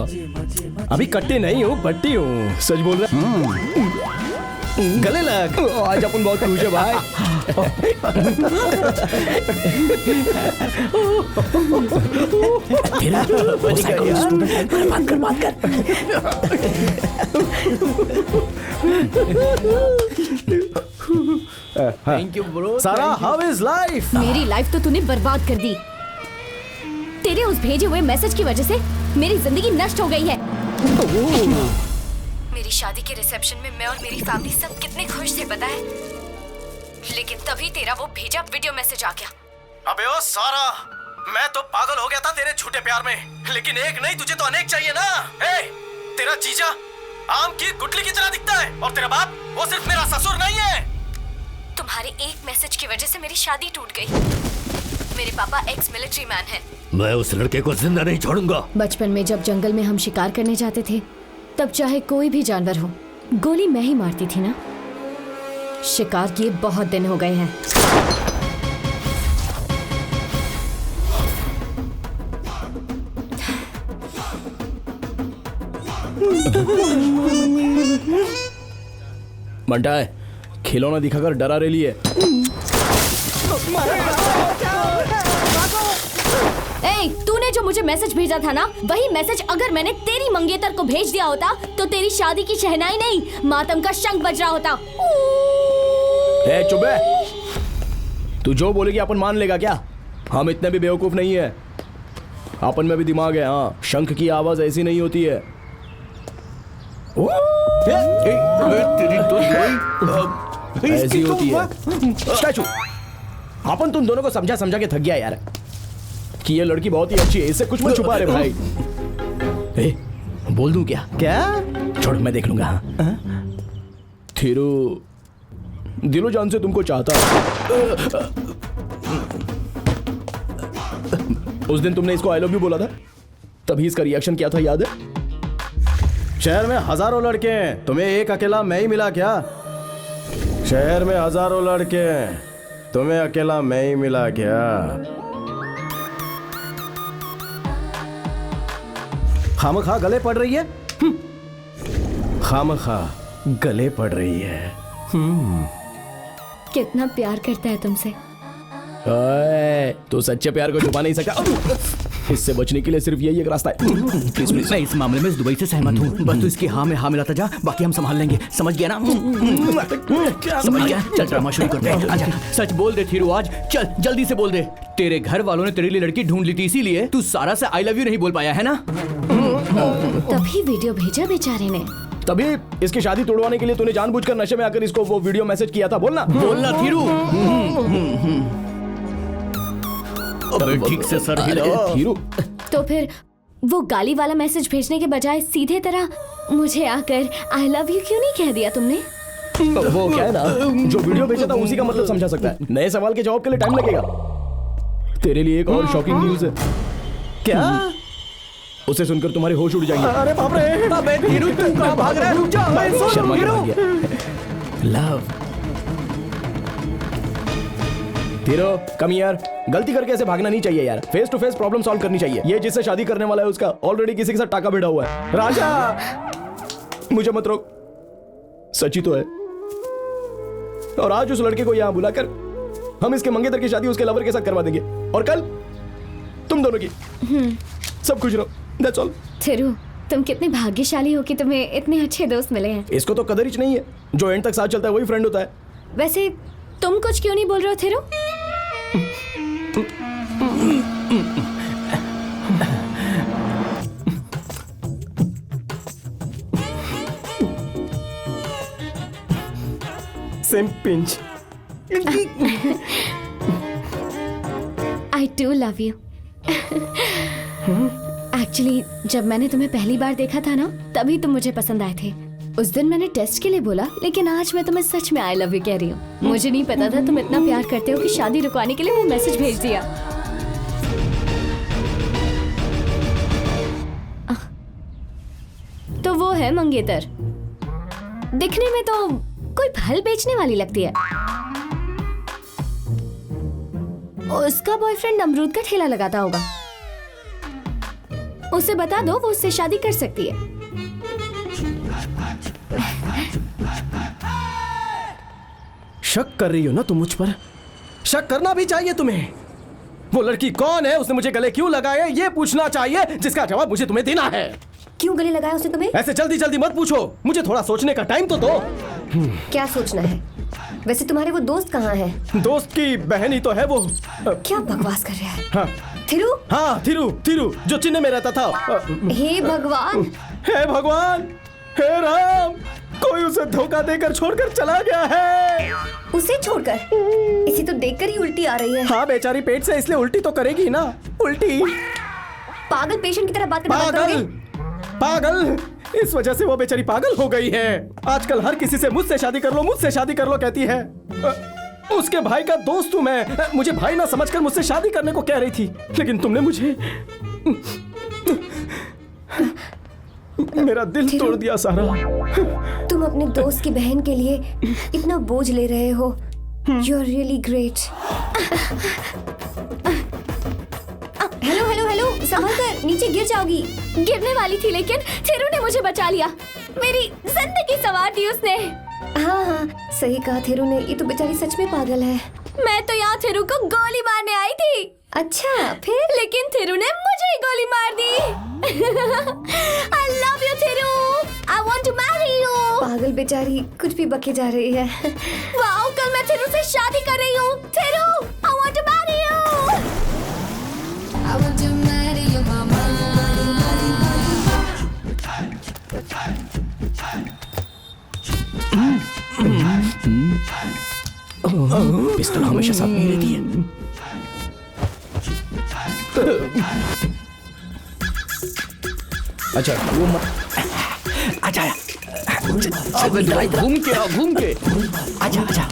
अभी कट्टी नहीं हूँ, बट्टी हूँ। सच बोल रहा। गले लग। आज अपन बहुत खुश है भाई। बात कर। Thank you bro. सारा, हाउ इज लाइफ? मेरी लाइफ तो तूने बर्बाद कर दी। तेरे उस भेजे हुए मैसेज की वजह से मेरी जिंदगी नष्ट हो गई है। मेरी शादी के रिसेप्शन में मैं और मेरी फैमिली सब कितने खुश थे पता है, लेकिन तभी तेरा वो भेजा वीडियो मैसेज आ गया। अबे ओ सारा, मैं तो पागल हो गया था तेरे झूठे प्यार में, लेकिन एक नहीं तुझे तो अनेक चाहिए ना। ए, तेरा जीजा आम की गुठली की तरह दिखता है, और तेरा बाप वो सिर्फ मेरा ससुर नहीं है। तुम्हारे एक मैसेज की वजह से मेरी शादी टूट गई। मेरे पापा एक्स मिलिट्री मैन हैं। मैं उस लड़के को जिंदा नहीं छोड़ूंगा। बचपन में जब जंगल में हम शिकार करने जाते थे, तब चाहे कोई भी जानवर हो, गोली मैं ही मारती थी ना। शिकार किए बहुत दिन हो गए हैं। बंटा है, खिलौना दिखाकर डरा रही है। ए, तूने जो मुझे मैसेज भेजा था ना, वही मैसेज अगर मैंने तेरी मंगेतर को भेज दिया होता तो तेरी शादी की शहनाई नहीं, मातम का शंख बज रहा होता। ए, चुप है। तू जो बोलेगी अपन मान लेगा क्या? हम इतने भी बेवकूफ नहीं है, अपन में भी दिमाग है। हाँ, शंख की आवाज ऐसी नहीं होती है। ऐसी होती है। स्टैचू, अपन तुम दोनों को समझा समझा के थक गया यार कि ये लड़की बहुत ही अच्छी है, इससे कुछ मत छुपा रहे भाई। ए, बोल दूं क्या? क्या? छोड़, मैं देख लूंगा। हाँ? थिरू दिलो जान से तुमको चाहता है। उस दिन तुमने इसको आई लव यू बोला था, तभी इसका रिएक्शन क्या था याद है? शहर में हजारों लड़के हैं, तुम्हें एक अकेला मैं ही मिला क्या? शहर में हजारों लड़के हैं, तुम्हें अकेला मैं ही मिला क्या? खामखा गले पड़ रही है, खामखा गले पड़ रही है। कितना प्यार करता है तुमसे। तो सच्चे प्यार को छुपा नहीं सकता। इससे बचने के लिए सिर्फ यही एक रास्ता है। प्लीज प्लीज, मैं इस मामले में इस दुबई से सहमत हूँ। बस तू इसकी हाँ में हाँ मिलाता जा, बाकी हम संभाल लेंगे। समझ गया ना? समझ गया। चल ड्रामा शुरू करते हैं। आजा, सच बोल दे थिरू आज। चल जल्दी से बोल दे। तेरे घर वालों ने तेरे लिए लड़की ढूंढ ली थी, इसीलिए तू सारा से आई लव यू नहीं बोल पाया है ना? तभी वीडियो भेजा बेचारे ने। तभी इसकी शादी तोड़वाने के लिए तूने जानबूझकर नशे में आकर इसको वो वीडियो मैसेज किया था। बोलना बोलना थिरू। अबे ठीक से सर हिला। थिरू, तो फिर वो गाली वाला मैसेज भेजने के बजाय सीधे तरह मुझे आकर आई लव यू क्यों नहीं कह दिया तुमने? वो क्या है ना, जो वीडियो भेजा था उसी का मतलब समझा सकता है। नए सवाल के जवाब के लिए टाइम लगेगा। तेरे लिए एक और शॉकिंग न्यूज है। क्या? उसे सुनकर तुम्हारे होश उड़ जाएंगे। अरे बाप रे! अबे थिरू तू कहां भाग रहा है? रुक जा। शर्मा के भाग गया। Love Thiru, come here. गलती करके ऐसे भागना नहीं चाहिए यार। Face to face problem solve करनी चाहिए। ये जिससे शादी करने वाला है उसका ऑलरेडी किसी के साथ टाका भिड़ा हुआ है। राजा, मुझे मत रोक, सच्ची तो है। और आज उस लड़के को यहां बुलाकर हम इसके मंगेतर की शादी उसके लवर के साथ करवा देंगे, और कल तुम दोनों की। सब खुश रहो, दैट्स ऑल। थिरू, तुम कितने भाग्यशाली हो कि तुम्हें इतने अच्छे दोस्त मिले हैं। इसको तो कदर ही नहीं है, जो एंड तक साथ चलता है वही फ्रेंड होता है। वैसे तुम कुछ क्यों नहीं बोल रहे हो Thiru? Same pinch. I do love you. Actually जब मैंने तुम्हें पहली बार देखा था ना, तभी तुम मुझे पसंद आए थे। उस दिन मैंने टेस्ट के लिए बोला, लेकिन आज मैं तुम्हें सच में आई लव यू कह रही हूँ। मुझे नहीं पता था तुम इतना प्यार करते हो कि शादी रुकवाने के लिए वो मैसेज भेज दिया। तो वो है मंगेतर। दिखने में तो कोई फल बेचने वाली लगती है। उसका बॉयफ्रेंड अमरूद का ठेला लगाता होगा। उसे बता दो, वो उससे शादी कर सकती है। शक कर रही हो ना तुम मुझ पर? शक करना भी चाहिए तुम्हें। वो लड़की कौन है, उसने मुझे गले क्यों लगाया, ये पूछना चाहिए, जिसका जवाब मुझे तुम्हें देना है। क्यों गले लगाया उसने तुम्हें? ऐसे जल्दी जल्दी मत पूछो, मुझे थोड़ा सोचने का टाइम तो दो। क्या सोचना है? वैसे तुम्हारे वो दोस्त कहाँ है? दोस्त की बहन ही तो है वो। क्या बकवास कर रहा है? हाँ थिरू? हाँ थिरू, थिरू जो चेन्नई में रहता था। हे भगवान! हे भगवान, हे राम, कोई उसे धोखा देकर छोड़कर चला गया है। उसे छोड़कर? इसे तो देखकर ही उल्टी आ रही है। हाँ बेचारी पेट से, इसलिए उल्टी तो करेगी ना। उल्टी। पागल पेशेंट की तरह बात करना बंद करोगे? पागल, इस वजह से वो बेचारी पागल हो गई है। आजकल हर किसी से मुझसे शादी कर लो, मुझसे शादी कर लो कहती है। उसके भाई का दोस्त हूं मैं, मुझे भाई ना समझकर मुझसे शादी करने को कह रही थी, लेकिन तुमने मुझे मेरा दिल तोड़ दिया सारा। तुम अपने दोस्त की बहन के लिए इतना बोझ ले रहे हो। You are really great. Hello hello hello, संभल कर, नीचे गिर जाओगी। गिरने वाली थी, लेकिन थिरू ने मुझे बचा लिया। मेरी जिंदगी संवार दी उसने। हाँ हाँ, सही कहा थिरू ने। ये तो बेचारी सच में पागल है। मैं तो यहाँ थिरू को गोली मारने आई थी। अच्छा, फिर? लेकिन थिरू ने मुझे ही गोली मार दी। I love you, Thiru. I want to marry you। पागल बेचारी कुछ भी बके जा रही है। वाओ, कल मैं थिरू से शादी कर रही हूँ। Thiru, I want to marry you। Pistol हमेशा साथ में रहती है। अच्छा वो अच्छा घूम के घूम के अच्छा अच्छा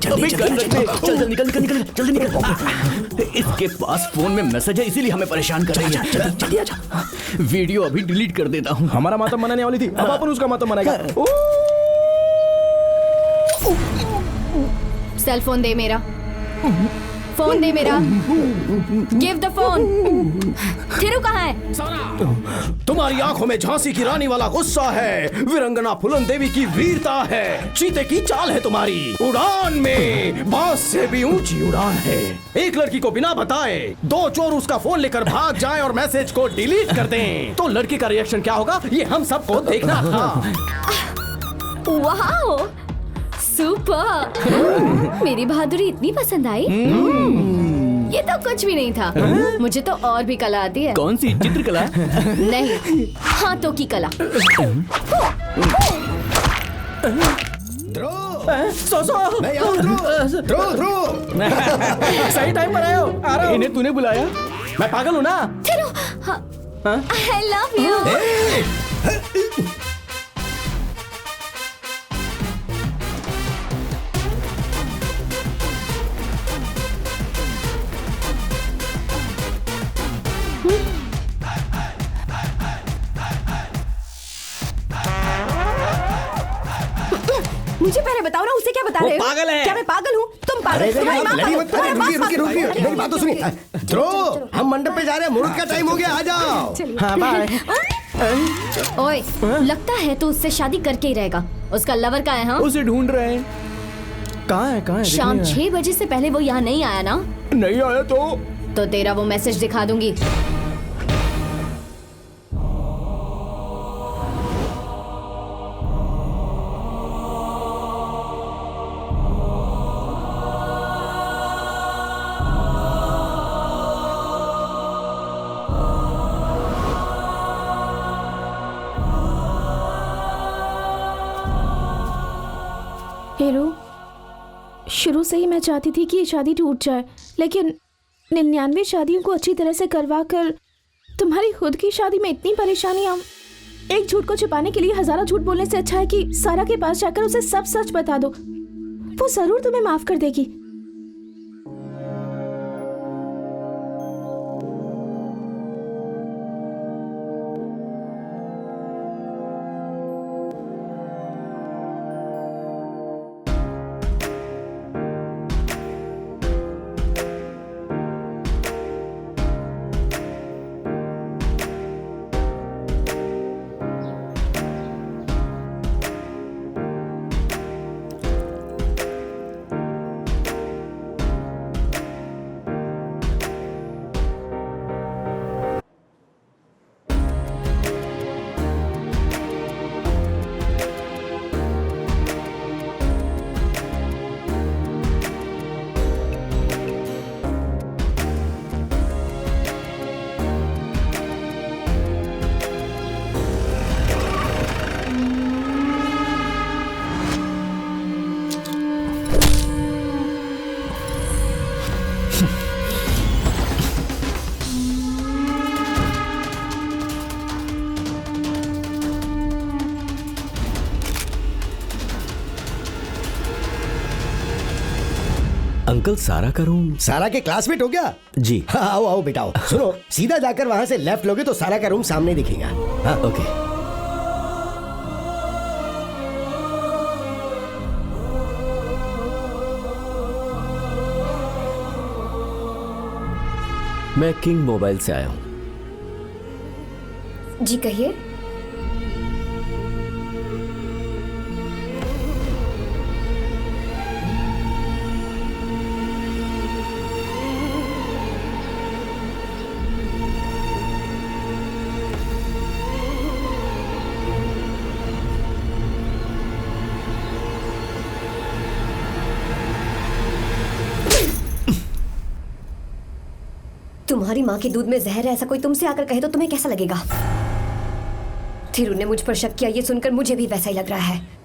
जल्दी चल निकल निकल निकल जल्दी निकल। इसके पास फोन में मैसेज है इसीलिए हमें परेशान कर रही है। जल्दी आजा। वीडियो अभी डिलीट कर देता हूँ। हमारा मातम मनाने वाली थी, अब अपन उसका मातम मनाएगा। सेल फोन दे मेरा, फोन दे मेरा। Give the phone. थिरू कहाँ है? तुम्हारी आंखों में झांसी की रानी वाला गुस्सा है, वीरंगना फुलन देवी की वीरता है, चीते की चाल है तुम्हारी। उड़ान में बांस से भी ऊंची उड़ान है। एक लड़की को बिना बताए दो चोर उसका फोन लेकर भाग जाएं और मैसेज को डिलीट कर दें, तो लड़की का रिएक्शन क्या होगा ये हम सबको देखना था। Wow, super. मेरी बहादुरी इतनी पसंद आई? ये तो कुछ भी नहीं था। मुझे तो और भी कला आती है। कौन सी? चित्रकला? नहीं, हाथों की कला। मैं यहाँ ध्रुव। सही टाइम पर आए हो। आ रहा हूँ। इन्हें तूने बुलाया? मैं पागल हूँ ना? I love you। मुझे पहले बताओ ना, उसे क्या बता रहे हो? पागल है। क्या मैं पागल हूँ? तुम पागल हो। तुम्हारी माँ पागल। तुम्हारा बाप पागल। मेरी बात तो सुनिए। ध्रुव, हम मंडप पे जा रहे हैं, मुहूर्त का टाइम हो गया, आ जाओ। हाँ बाय। ओए, लगता है तू उससे शादी करके ही रहेगा। उसका लवर कहाँ है? हाँ, उसे ढूंढ रहे हैं। कहाँ है? शाम 6 बजे से पहले वो यहाँ नहीं आया ना? नहीं आया तो तेरा वो मैसेज दिखा दूंगी। हीरू, शुरू से ही मैं चाहती थी कि ये शादी टूट जाए, लेकिन 99 शादियों को अच्छी तरह से करवा कर तुम्हारी खुद की शादी में इतनी परेशानियां। एक झूठ को छुपाने के लिए हजारों झूठ बोलने से अच्छा है कि सारा के पास जाकर उसे सब सच बता दो। वो जरूर तुम्हें माफ कर देगी। अंकल, सारा का रूम? सारा के क्लासमेट हो गया? जी। हाँ, आओ आओ बेटा आओ। सुनो, सीधा जाकर वहाँ से लेफ्ट लोगे तो सारा का रूम सामने दिखेगा। हाँ ओके। मैं किंग मोबाइल से आया हूँ। जी कहिए। तुम्हारी माँ के दूध में जहर है ऐसा कोई तुमसे आकर कहे तो तुम्हें कैसा लगेगा? थिरू ने मुझ पर शक किया, ये सुनकर मुझे भी वैसा ही लग रहा है।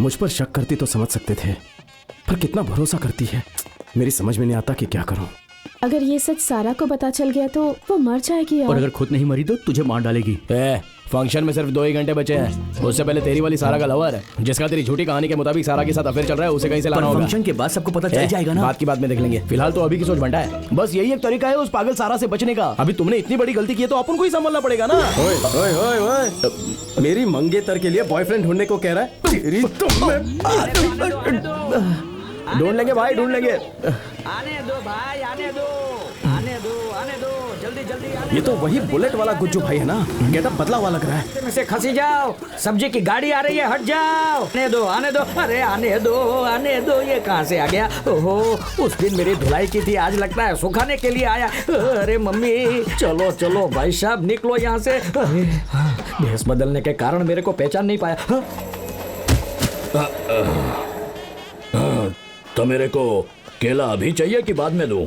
मुझ पर शक करती तो समझ सकते थे, पर कितना भरोसा करती है मेरी समझ में नहीं आता कि क्या करूं। अगर ये सच सारा को पता चल गया तो वो मर जाएगी और अगर खुद नहीं मरी तो तुझे मार डालेगी। फंक्शन में सिर्फ 2 ही घंटे बचे हैं। उससे पहले तेरी वाली सारा का लवर है जिसका तेरी झूठी कहानी के मुताबिक सारा के साथ अफेयर चल रहा है, उसे कहीं से लाना होगा। फंक्शन के बाद सबको पता चल जाएगा ना। बात की बात में देख लेंगे, फिलहाल तो अभी की सोच बंटा है। बस यही एक तरीका है उस पागल सारा से बचने का। अभी तुमने इतनी बड़ी गलती की है तो अपन को ही संभलना पड़ेगा ना। ओए ओए ओए ओए, मेरी मंगेतर के लिए बॉयफ्रेंड ढूंढने को कह रहा है? तेरी ढूंढ लेंगे भाई, ढूंढ लेंगे। आने दो भाई, आने दो, आने दो, आने दो, जल्दी जल्दी आने ये तो वही बुलेट वाला गुज्जू भाई है ना, गेटअप बदला हुआ लग रहा है। में से खसी जाओ, सब्जी की गाड़ी आ रही है, हट जाओ। आने दो, आने दो, अरे आने दो, आने दो। ये कहाँ से आ गया? ओहो, उस दिन मेरी धुलाई की थी, आज लगता है सुखाने के लिए आया। अरे मम्मी, चलो चलो भाई साहब, निकलो यहाँ से। भेष बदलने के कारण मेरे को पहचान नहीं पाया। तो मेरे को केला अभी चाहिए कि बाद में दूं?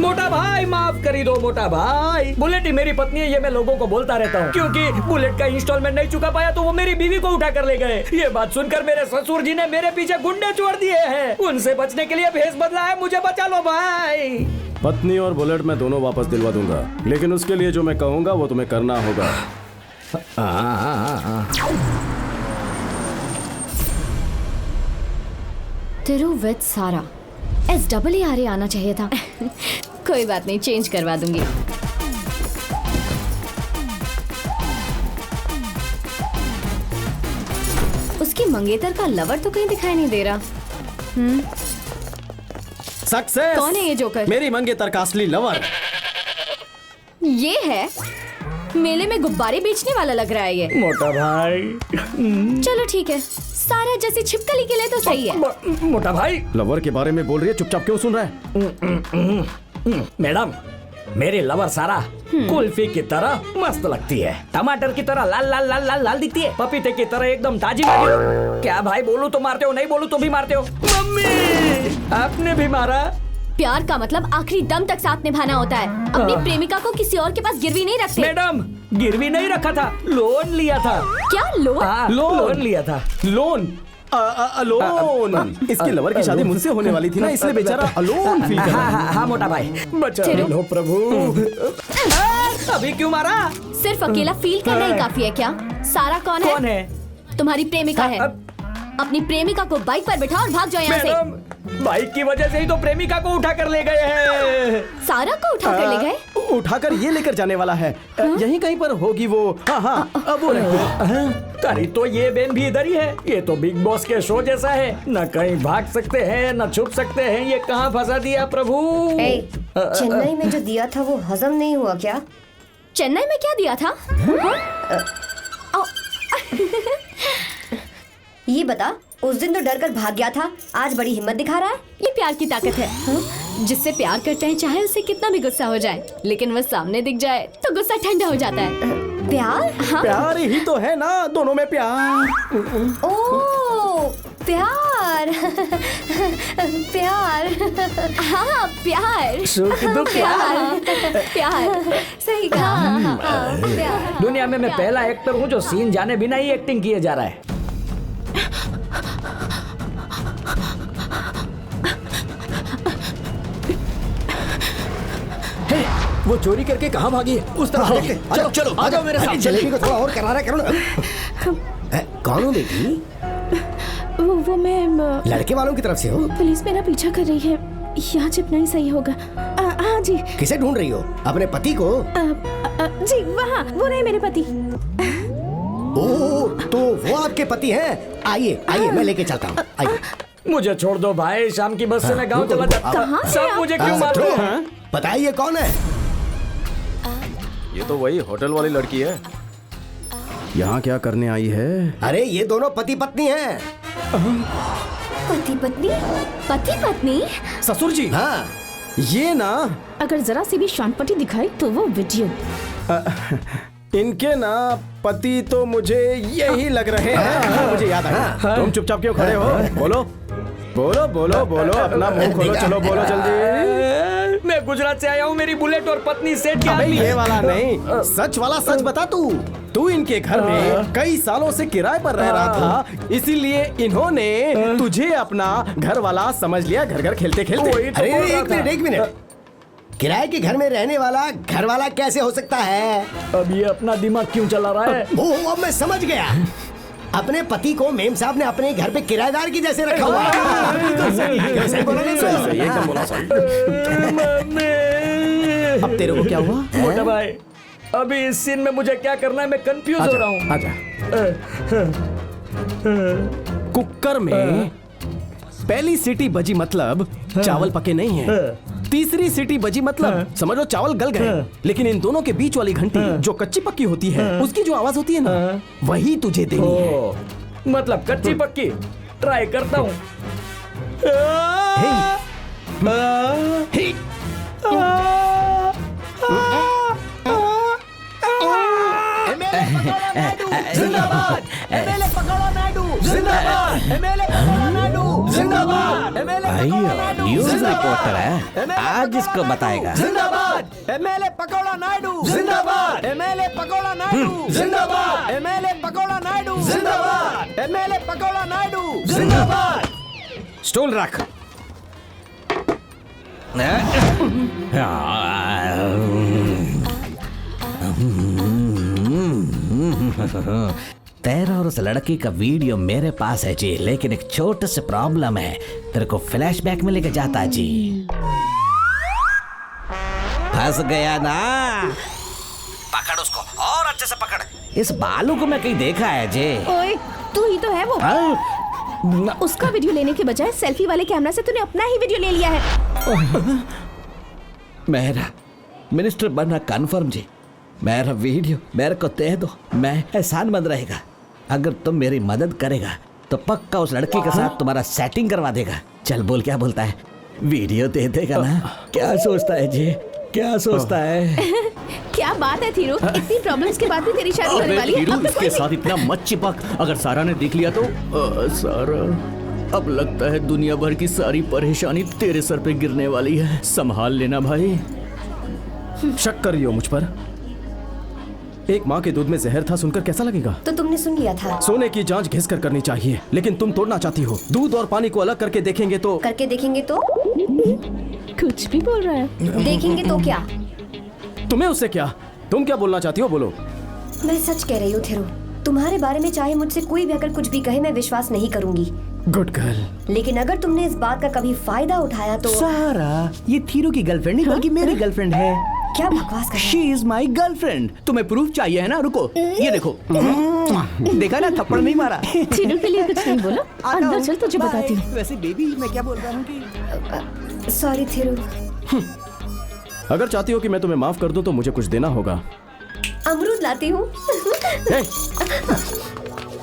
मोटा भाई माफ करी दो मोटा भाई, बुलेट ही मेरी पत्नी है, ये मैं लोगों को बोलता रहता हूँ, क्योंकि बुलेट का इंस्टॉलमेंट नहीं चुका पाया तो वो मेरी बीवी को उठा कर ले गए। ये बात सुनकर मेरे ससुर जी ने मेरे पीछे गुंडे छोड़ दिए हैं, उनसे बचने के लिए भेष बदला है, मुझे बचा लो भाई। पत्नी और बुलेट मैं दोनों वापस दिलवा दूंगा, लेकिन उसके लिए जो मैं कहूंगा वो तुम्हें करना होगा। थिरू विद सारा, SAA आना चाहिए था। कोई बात नहीं, चेंज करवा दूंगी। उसकी मंगेतर का लवर तो कहीं दिखाई नहीं दे रहा। सक्सेस। कौन है ये जोकर? मेरी मंगेतर का असली लवर ये है। मेले में गुब्बारे बेचने वाला लग रहा है ये। मोटा भाई चलो ठीक है, सारा जैसी छिपकली के लिए तो सही है। मोटा भाई लवर के बारे में बोल रही है, चुपचाप क्यों सुन रहा है? मैडम, मेरी लवर सारा कुल्फी की तरह मस्त लगती है, टमाटर की तरह लाल लाल लाल लाल लाल दिखती है, पपीते की तरह एकदम ताजी ताजी। क्या भाई, बोलूं तो मारते हो, नहीं बोलूं तो भी मारते हो। मम्मी, आपने भी मारा? प्यार का मतलब आखिरी दम तक साथ निभाना होता है। अपनी प्रेमिका को किसी और के पास गिरवी नहीं रखते। मैडम, गिरवी नहीं रखा था, लोन लिया था। क्या लोन? लोन लिया था। लोन? लोन? इसकी लवर की शादी मुझसे होने वाली थी ना, इसलिए बेचारा अलोन फील कर रहा है। हाँ मोटा भाई, बचा लो प्रभु। अभी क्यों मारा? सिर्फ अकेला फील करना ही काफी है क्या? सारा कौन है? कौन है? तुम्हारी प्रेमिका है। अपनी प्रेमिका को बाइक पर बिठा और भाग जाओ यहाँ से। बाइक की वजह से ही तो प्रेमिका को उठा कर ले गए हैं। सारा को उठा कर ले गए? उठाकर ये लेकर जाने वाला है। यहीं कहीं पर होगी वो। हाँ, अब वो तारी तो ये बेन भी इधर ही है। ये तो बिग बॉस के शो जैसा है, न कहीं भाग सकते हैं न छुप सकते हैं। ये कहाँ फंसा दिया प्रभु? चेन्नई में जो दिया था वो हजम नहीं हुआ क्या? चेन्नई में क्या दिया था? ये बता, उस दिन तो डर कर भाग गया था, आज बड़ी हिम्मत दिखा रहा है। ये प्यार की ताकत है। जिससे प्यार करते हैं, चाहे उससे कितना भी गुस्सा हो जाए, लेकिन वह सामने दिख जाए तो गुस्सा ठंडा हो जाता है। प्यार? हाँ? प्यार ही तो है ना, दोनों में प्यार। ओह, प्यार। प्यार। हाँ, प्यार। प्यार। प्यार। सही कहा। प्यार। दुनिया में मैं पहला एक्टर हूँ जो सीन जाने बिना ही एक्टिंग किए जा रहा है। वो चोरी करके कहाँ भागी है? उस तरफ देखते। चलो चलो, आ जाओ मेरे साथ। जलेबी को थोड़ा और करारा करो ना। कौन हो बेटी? वो मैं लड़के वालों की तरफ से हो? पुलिस मेरा पीछा कर रही है, यहाँ चिपना ही सही होगा। हाँ हाँ जी। किसे ढूंढ रही हो? अपने पति को? जी वहाँ वो रहे मेरे पति। ओह, तो वो आपके पति हैं? आइए आइए, मैं लेके चलता हूँ, आइए। मुझे छोड़ दो भाई, शाम की बस से मैं गांव चला जाता हूँ। सब मुझे क्यों मार रहे हैं? बताइए कौन है? ये तो वही होटल वाली लड़की है। यहाँ क्या करने आई है? अरे ये दोनों पति पत्नी हैं। पति पत्नी? पति पत्नी? ससुर जी। हाँ ये ना, अगर जरा सी भी शांतपटी दिखाई तो वो वीडियो। इनके ना पति तो मुझे यही लग रहे हैं। मुझे याद आया। तुम चुपचाप क्यों खड़े हो? बोलो बोलो बोलो बोलो, अपना मुंह खोलो, चलो बोलो जल्दी। मैं गुजरात से आया हूँ, मेरी बुलेट और पत्नी सेठ की आदमी ये है। वाला नहीं, सच वाला सच बता तू इनके घर में कई सालों से किराए पर रह रहा था, इसीलिए इन्होंने तुझे अपना घर वाला समझ लिया, घर घर खेलते खेलते। अरे एक मिनट, किराए के घर में रहने वाला घर वाला कैसे हो सकता है? अब ये अपना दिमाग क्यों चला रहा है? ओह, अब मैं समझ गया। अपने पति को मेम साहब ने अपने घर पे किराएदार की जैसे रखा हुआ है। सही बोला ना? सही, एकदम बोला सही। अब तेरे को क्या हुआ? मोटा भाई, अभी इस सीन में मुझे क्या करना है, मैं कंफ्यूज हो रहा हूँ। आजा। कुकर में पहली सीटी बजी मतलब चावल पके नहीं है, तीसरी सीटी बजी मतलब समझो चावल गल गए। लेकिन इन दोनों के बीच वाली घंटी जो कच्ची पक्की होती है, उसकी जो आवाज होती है ना, वही तुझे देनी है। मतलब कच्ची पक्की। ट्राई करता हूँ। जिंदाबाद एमएलए पकड़ो नायडू, जिंदाबाद एमएलए पकड़ो नायडू, जिंदाबाद भाई न्यूज रिपोर्टर है, आज इसको बताएगा। जिंदाबाद एमएलए पकड़ो नायडू, जिंदाबाद एमएलए पकड़ो नायडू, जिंदाबाद एमएलए पकड़ो नायडू, जिंदाबाद एमएलए पकड़ो नायडू, जिंदाबाद। स्टूल रख। तेरा और उस लड़की का वीडियो मेरे पास है जी, लेकिन एक छोटा सा प्रॉब्लम है। तेरे को फ्लैशबैक में लेके जाता जी। फंस गया ना? पकड़ उसको और अच्छे से पकड़। इस बालू को मैं कहीं देखा है जी। ओए, तू ही तो है वो। उसका वीडियो लेने के बजाय सेल्फी वाले कैमरा से तूने अपना ही वीडियो ले लिया है। मेरा मिनिस्टर बनना कन्फर्म जी। मेरा वीडियो मेरे को दे दो, मैं एहसानमंद रहेगा। अगर तुम मेरी मदद करेगा तो पक्का उस लड़की के साथ तुम्हारा सेटिंग करवा देगा। चल बोल, क्या बोलता है? वीडियो दे देगा ना? क्या सोचता है जी, क्या सोचता है? क्या बात है थीरू, इतनी प्रॉब्लम्स के बाद भी तेरी शादी होने वाली है। अब तो इसके साथ इतना मत चिपक, अगर सारा ने देख लिया तो सारा, अब लगता है दुनिया भर की सारी परेशानी तेरे सर पे गिरने वाली है। संभाल लेना भाई। शक कर रही हो मुझ पर? एक माँ के दूध में जहर था, सुनकर कैसा लगेगा? तो तुमने सुन लिया था। सोने की जांच घिस कर करनी चाहिए, लेकिन तुम तोड़ना चाहती हो। दूध और पानी को अलग करके देखेंगे तो कुछ भी बोल रहा है। देखेंगे तो क्या? तुम्हें उससे क्या? तुम क्या बोलना चाहती हो, बोलो। मैं सच कह रही हूँ थिरू, तुम्हारे बारे में चाहे मुझसे कोई भी अगर कुछ भी कहे, मैं विश्वास नहीं करूंगी। Good girl. लेकिन अगर तुमने इस बात का कभी फायदा उठाया तो सारा, ये थीरू की गर्लफ्रेंड नहीं बल्कि मेरी गर्लफ्रेंड है। क्या बकवास कर रहे हो? She is my girlfriend. तुम्हें प्रूफ चाहिए है ना? रुको, ये देखो। देखा ना, थप्पड़ नहीं मारा। थीरू के लिए कुछ नहीं बोलो, अंदर चल, तुझे बताती हूँ। वैसे बेबी, मैं क्या बोल रहा हूँ कि सॉरी थिरू। अगर चाहती हो कि मैं तुम्हें माफ कर दूं तो मुझे कुछ देना होगा। अमरूद लाती हूँ।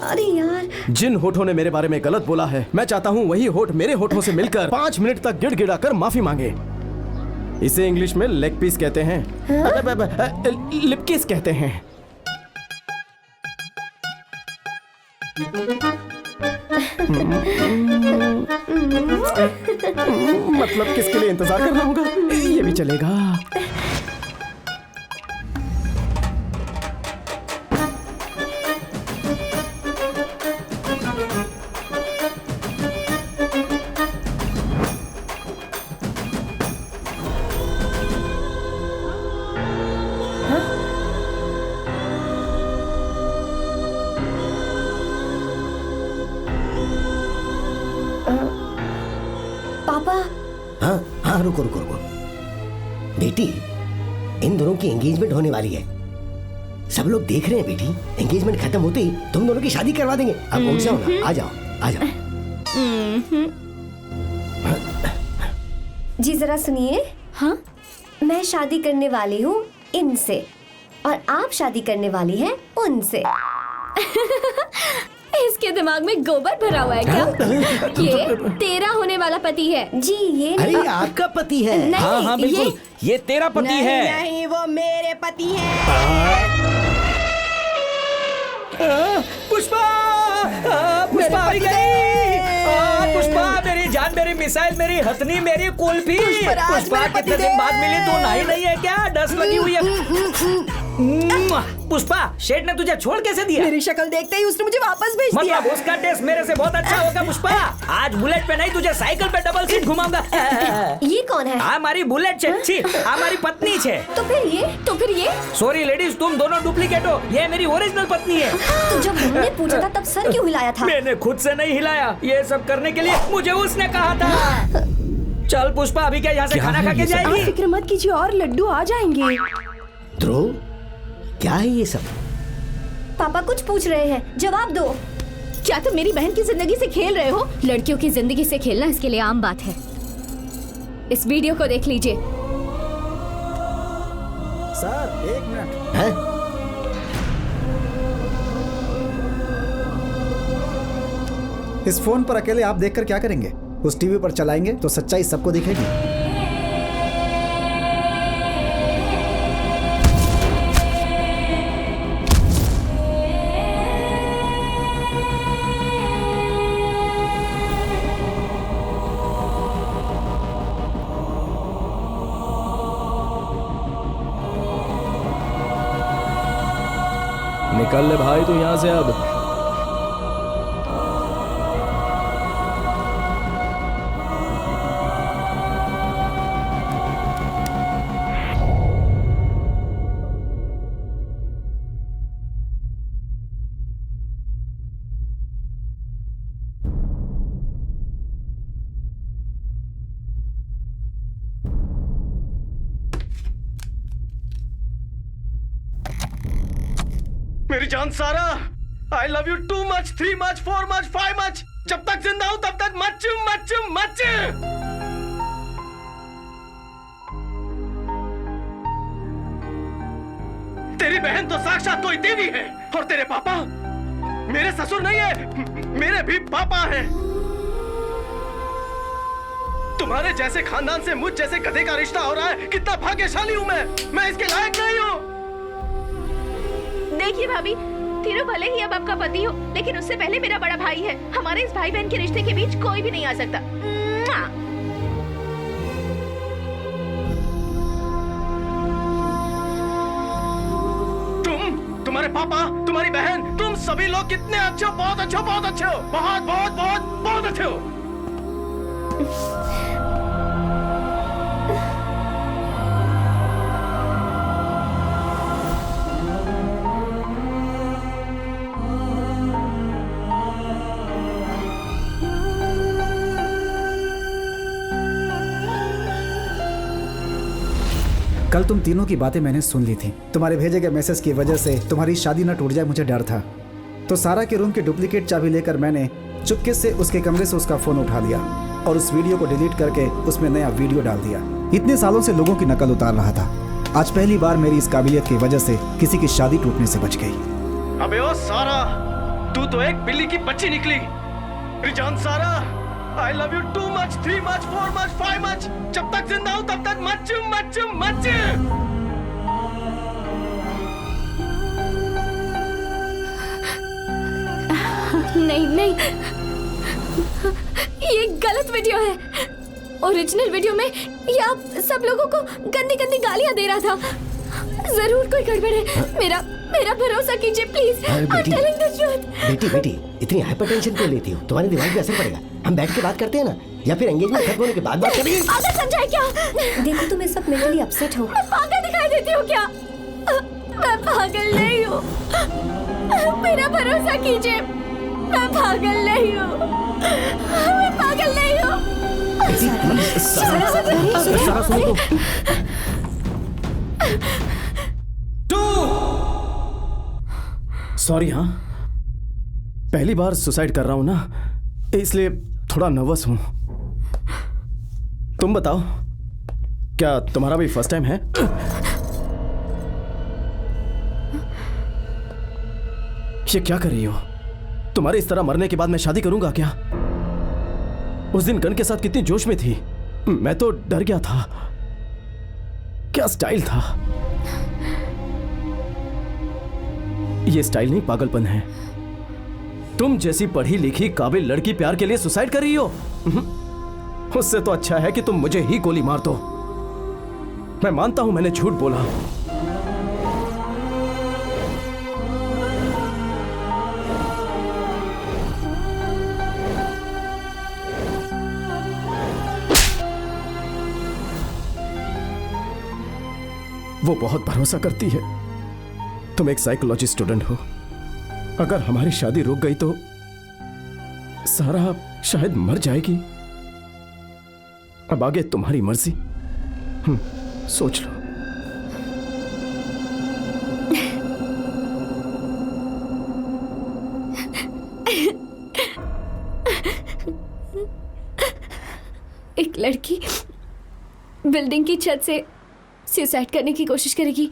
अरे यार, जिन होठों ने मेरे बारे में गलत बोला है, मैं चाहता हूँ वही होठ मेरे होठों से मिलकर 5 मिनट तक गिड़गिड़ा कर माफी मांगे। इसे इंग्लिश में लेग पीस कहते हैं। लिप किस कहते हैं। मतलब किसके लिए इंतजार करना होगा? ये भी चलेगा। हाँ हाँ, रुको रुको रुको। बेटी, इन दोनों की एंगेजमेंट होने वाली है। सब लोग देख रहे हैं बेटी। एंगेजमेंट खत्म होते ही तुम दोनों की शादी करवा देंगे। अब उठ जाओ ना, आ जाओ आ जाओ। जी जरा सुनिए। हाँ, मैं शादी करने वाली हूँ इनसे और आप शादी करने वाली हैं उनसे। इसके दिमाग में गोबर भरा हुआ है क्या? ये तेरा होने वाला पति है। जी ये अरे आपका पति है। हाँ हाँ बिल्कुल, ये तेरा पति है। नहीं, वो मेरे पति है। पुष्पा, पुष्पा आई गई। पुष्पा, मेरी जान, मेरी मिसाइल, मेरी हथनी, मेरी कुल्फी। पुष्पा कितने दिन बाद मिली, तू नहाई नहीं है क्या? डस्ट लगी हुई है। पुष्पा, शेठ ने तुझे छोड़ कैसे दिया? मेरी शक्ल देखते ही उसने मुझे वापस भेज दिया। मतलब उसका टेस्ट मेरे से बहुत अच्छा होगा। पुष्पा, आज बुलेट पे नहीं, तुझे साइकिल पे डबल सीट घुमाऊंगा। ये कौन है? हमारी बुलेट छे, हमारी पत्नी छे। तो फिर ये सॉरी लेडीज, तुम दोनों डुप्लीकेट हो। ये मेरी ओरिजिनल पत्नी है। तो जब हमने पूछा था तब सर क्यों हिलाया था? मैंने खुद से नहीं हिलाया, ये सब करने के लिए मुझे उसने कहा था। चल पुष्पा, अभी क्या यहाँ से खाना खा के जाएगी? फिक्र मत कीजिए, और लड्डू आ जाएंगे। ध्रुव, क्या है ये सब? पापा कुछ पूछ रहे हैं, जवाब दो। क्या तुम मेरी बहन की जिंदगी से खेल रहे हो? लड़कियों की जिंदगी से खेलना इसके लिए आम बात है। इस वीडियो को देख लीजिए। Sir 1 minute. है? इस फोन पर अकेले आप देखकर क्या करेंगे? उस टीवी पर चलाएंगे तो सच्चाई सबको दिखेगी। निकल ले भाई तू यहाँ से अब। मेरी जान सारा, I love you too much, 3 much, 4 much, 5 much. जब तक जिंदा हूं तब तक मच मच मच। तेरी बहन तो साक्षात कोई देवी है, और तेरे पापा मेरे ससुर नहीं है, मेरे भी पापा हैं। तुम्हारे जैसे खानदान से मुझ जैसे गधे का रिश्ता हो रहा है। कितना भाग्यशाली हूं मैं इसके लायक नहीं हूं। देखिए भाभी, तीनों भले ही अब आपका पति हो, लेकिन उससे पहले मेरा बड़ा भाई है। हमारे इस भाई बहन के रिश्ते के बीच कोई भी नहीं आ सकता। तुम्हारे पापा, तुम्हारी बहन, तुम सभी लोग कितने अच्छे हो, बहुत अच्छे हो, बहुत अच्छे हो, बहुत बहुत बहुत बहुत अच्छे हो। कल तुम तीनों की बातें मैंने सुन ली थी। तुम्हारे भेजे गए मैसेज की वजह से तुम्हारी शादी न टूट जाए, मुझे डर था। तो सारा के रूम की डुप्लीकेट चाबी लेकर मैंने चुपके से उसके कमरे से उसका फोन उठा लिया और उस वीडियो को डिलीट करके उसमें नया वीडियो डाल दिया। इतने सालों से लोगों की नकल उतार रहा था, आज पहली बार मेरी इस काबिलियत की वजह से किसी की शादी टूटने से बच गई। अबे ओ सारा, तू तो एक बिल्ली की बच्ची निकली। रिजान सारा, I love you too much, 3 much, 4 much, 5 much। जब तक जिंदा हूं तब तक मच मच मच। नहीं, ये गलत वीडियो है। ओरिजिनल वीडियो में ये आप सब लोगों को गंदी गंदी गालियां दे रहा था। जरूर कोई गड़बड़ है। मेरा भरोसा कीजिए प्लीज। बेटी इतनी हाइपरटेंशन क्यों लेती हो? तुम्हारे दिमाग पे असर पड़ेगा। हम बैठ के बात करते हैं ना, या फिर एंगेजमेंट खत्म होने के बाद बात करेंगे। पागल समझा है क्या? देखो तुम इस वक्त मेंटली अपसेट हो। मैं पागल दिखाई देती हूँ क्या? मैं पागल नहीं हूँ, मेरा भरोसा कीजिए। मैं पागल नहीं हूँ, मैं पागल नहीं हूँ। सारा सुनो तो। सॉरी। हाँ, पहली बार सुसाइड कर रहा हूं ना, इसलिए थोड़ा नर्वस हूं। तुम बताओ, क्या तुम्हारा भी फर्स्ट टाइम है? ये क्या कर रही हो? तुम्हारे इस तरह मरने के बाद मैं शादी करूंगा क्या? उस दिन गन के साथ कितनी जोश में थी, मैं तो डर गया था। क्या स्टाइल था! ये स्टाइल नहीं, पागलपन है। तुम जैसी पढ़ी लिखी काबिल लड़की प्यार के लिए सुसाइड कर रही हो? उससे तो अच्छा है कि तुम मुझे ही गोली मार दो। मैं मानता हूं मैंने झूठ बोला, वो बहुत भरोसा करती है। तुम एक साइकोलॉजी स्टूडेंट हो। अगर हमारी शादी रुक गई तो सारा शायद मर जाएगी। अब आगे तुम्हारी मर्जी, सोच लो। एक लड़की बिल्डिंग की छत से सुसाइड करने की कोशिश करेगी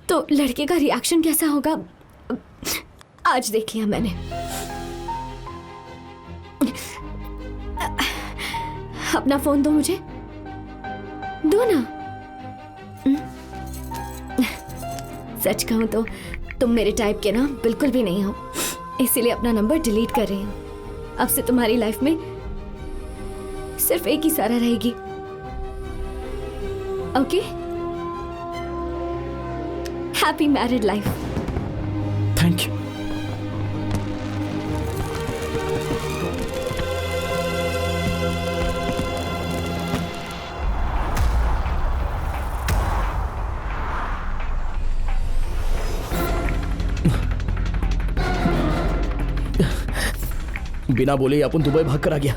तो लड़के का रिएक्शन कैसा होगा, आज देख लिया मैंने। अपना फोन दो मुझे, दो ना। सच कहूं तो तुम मेरे टाइप के ना बिल्कुल भी नहीं हो, इसीलिए अपना नंबर डिलीट कर रही हूं। अब से तुम्हारी लाइफ में सिर्फ एक ही सारा रहेगी, okay? Happy married life. Thank you. बिना बोले ही अपन दुबई भाग कर आ गया।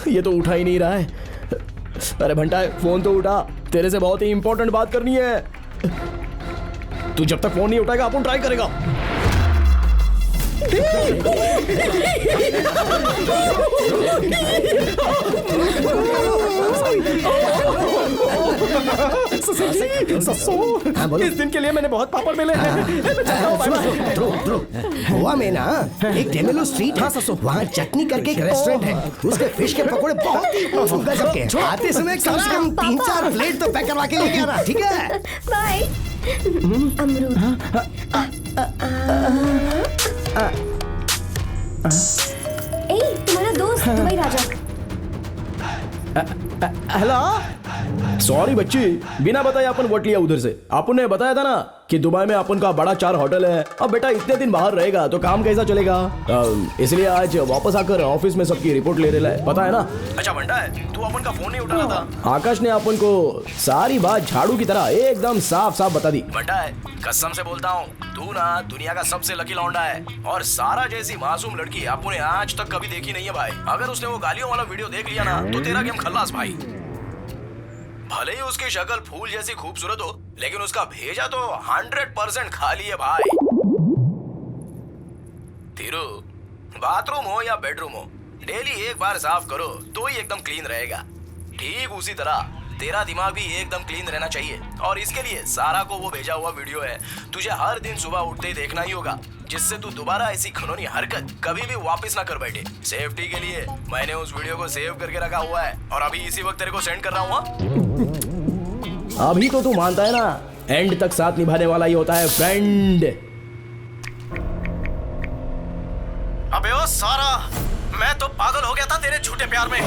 ये तो उठा ही नहीं रहा है। अरे भंटा, फोन तो उठा, तेरे से बहुत ही इंपॉर्टेंट बात करनी है। तू जब तक फोन नहीं उठाएगा अपन ट्राई करेगा। इस दिन के लिए मैंने बहुत पापड़ मिले हैं। गोवा में ना एक डेमेलो स्ट्रीट है, वहाँ चटनी करके एक रेस्टोरेंट है। उसके फिश के पकोड़े बहुत ही गजब के। आते समय कम से कम 3-4 प्लेट तो पैक करवा के लेके आना, ठीक है? बाय। अमरूद। तुम्हारा दोस्त दुबई राजा। हेलो, सॉरी बच्ची, बिना बताए अपन वोट लिया उधर से। अपन ने बताया था ना कि दुबई में अपन का बड़ा 4 होटल है। अब बेटा इतने दिन बाहर रहेगा तो काम कैसा चलेगा, इसलिए आज वापस आकर ऑफिस में सबकी रिपोर्ट ले रहा है, पता है ना? अच्छा बंटा है, तू अपन का फोन नहीं उठा रहा था। आकाश ने अपन को सारी बात झाड़ू की तरह एकदम साफ साफ बता दी। बंटा है, कसम से बोलता हूँ, तू ना दुनिया का सबसे लकी लौंडा है। और सारा जैसी मासूम लड़की अपन ने आज तक कभी देखी नहीं है भाई। अगर उसने वो गालियों वाला वीडियो देख लिया ना तो तेरा गेम खल्लास भाई। भले ही उसकी शक्ल फूल जैसी खूबसूरत हो, लेकिन उसका भेजा तो 100% खाली है भाई। धीरू, बाथरूम हो या बेडरूम हो, डेली एक बार साफ करो तो ही एकदम क्लीन रहेगा। ठीक उसी तरह तेरा दिमाग भी एकदम क्लीन रहना चाहिए। और इसके लिए सारा को वो भेजा हुआ वीडियो है, तुझे हर दिन सुबह उठते ही देखना ही होगा, जिससे तू दोबारा ऐसी खनौनी हरकत कभी भी वापस ना कर बैठे। सेफ्टी के लिए मैंने उस वीडियो को सेव करके रखा हुआ है और अभी इसी वक्त तेरे को सेंड कर रहा हूँ। अभी तो तू मानता है ना, एंड तक साथ निभाने वाला ही होता है फ्रेंड। अबे ओ सारा, मैं तो पागल हो गया था तेरे झूठे प्यार में।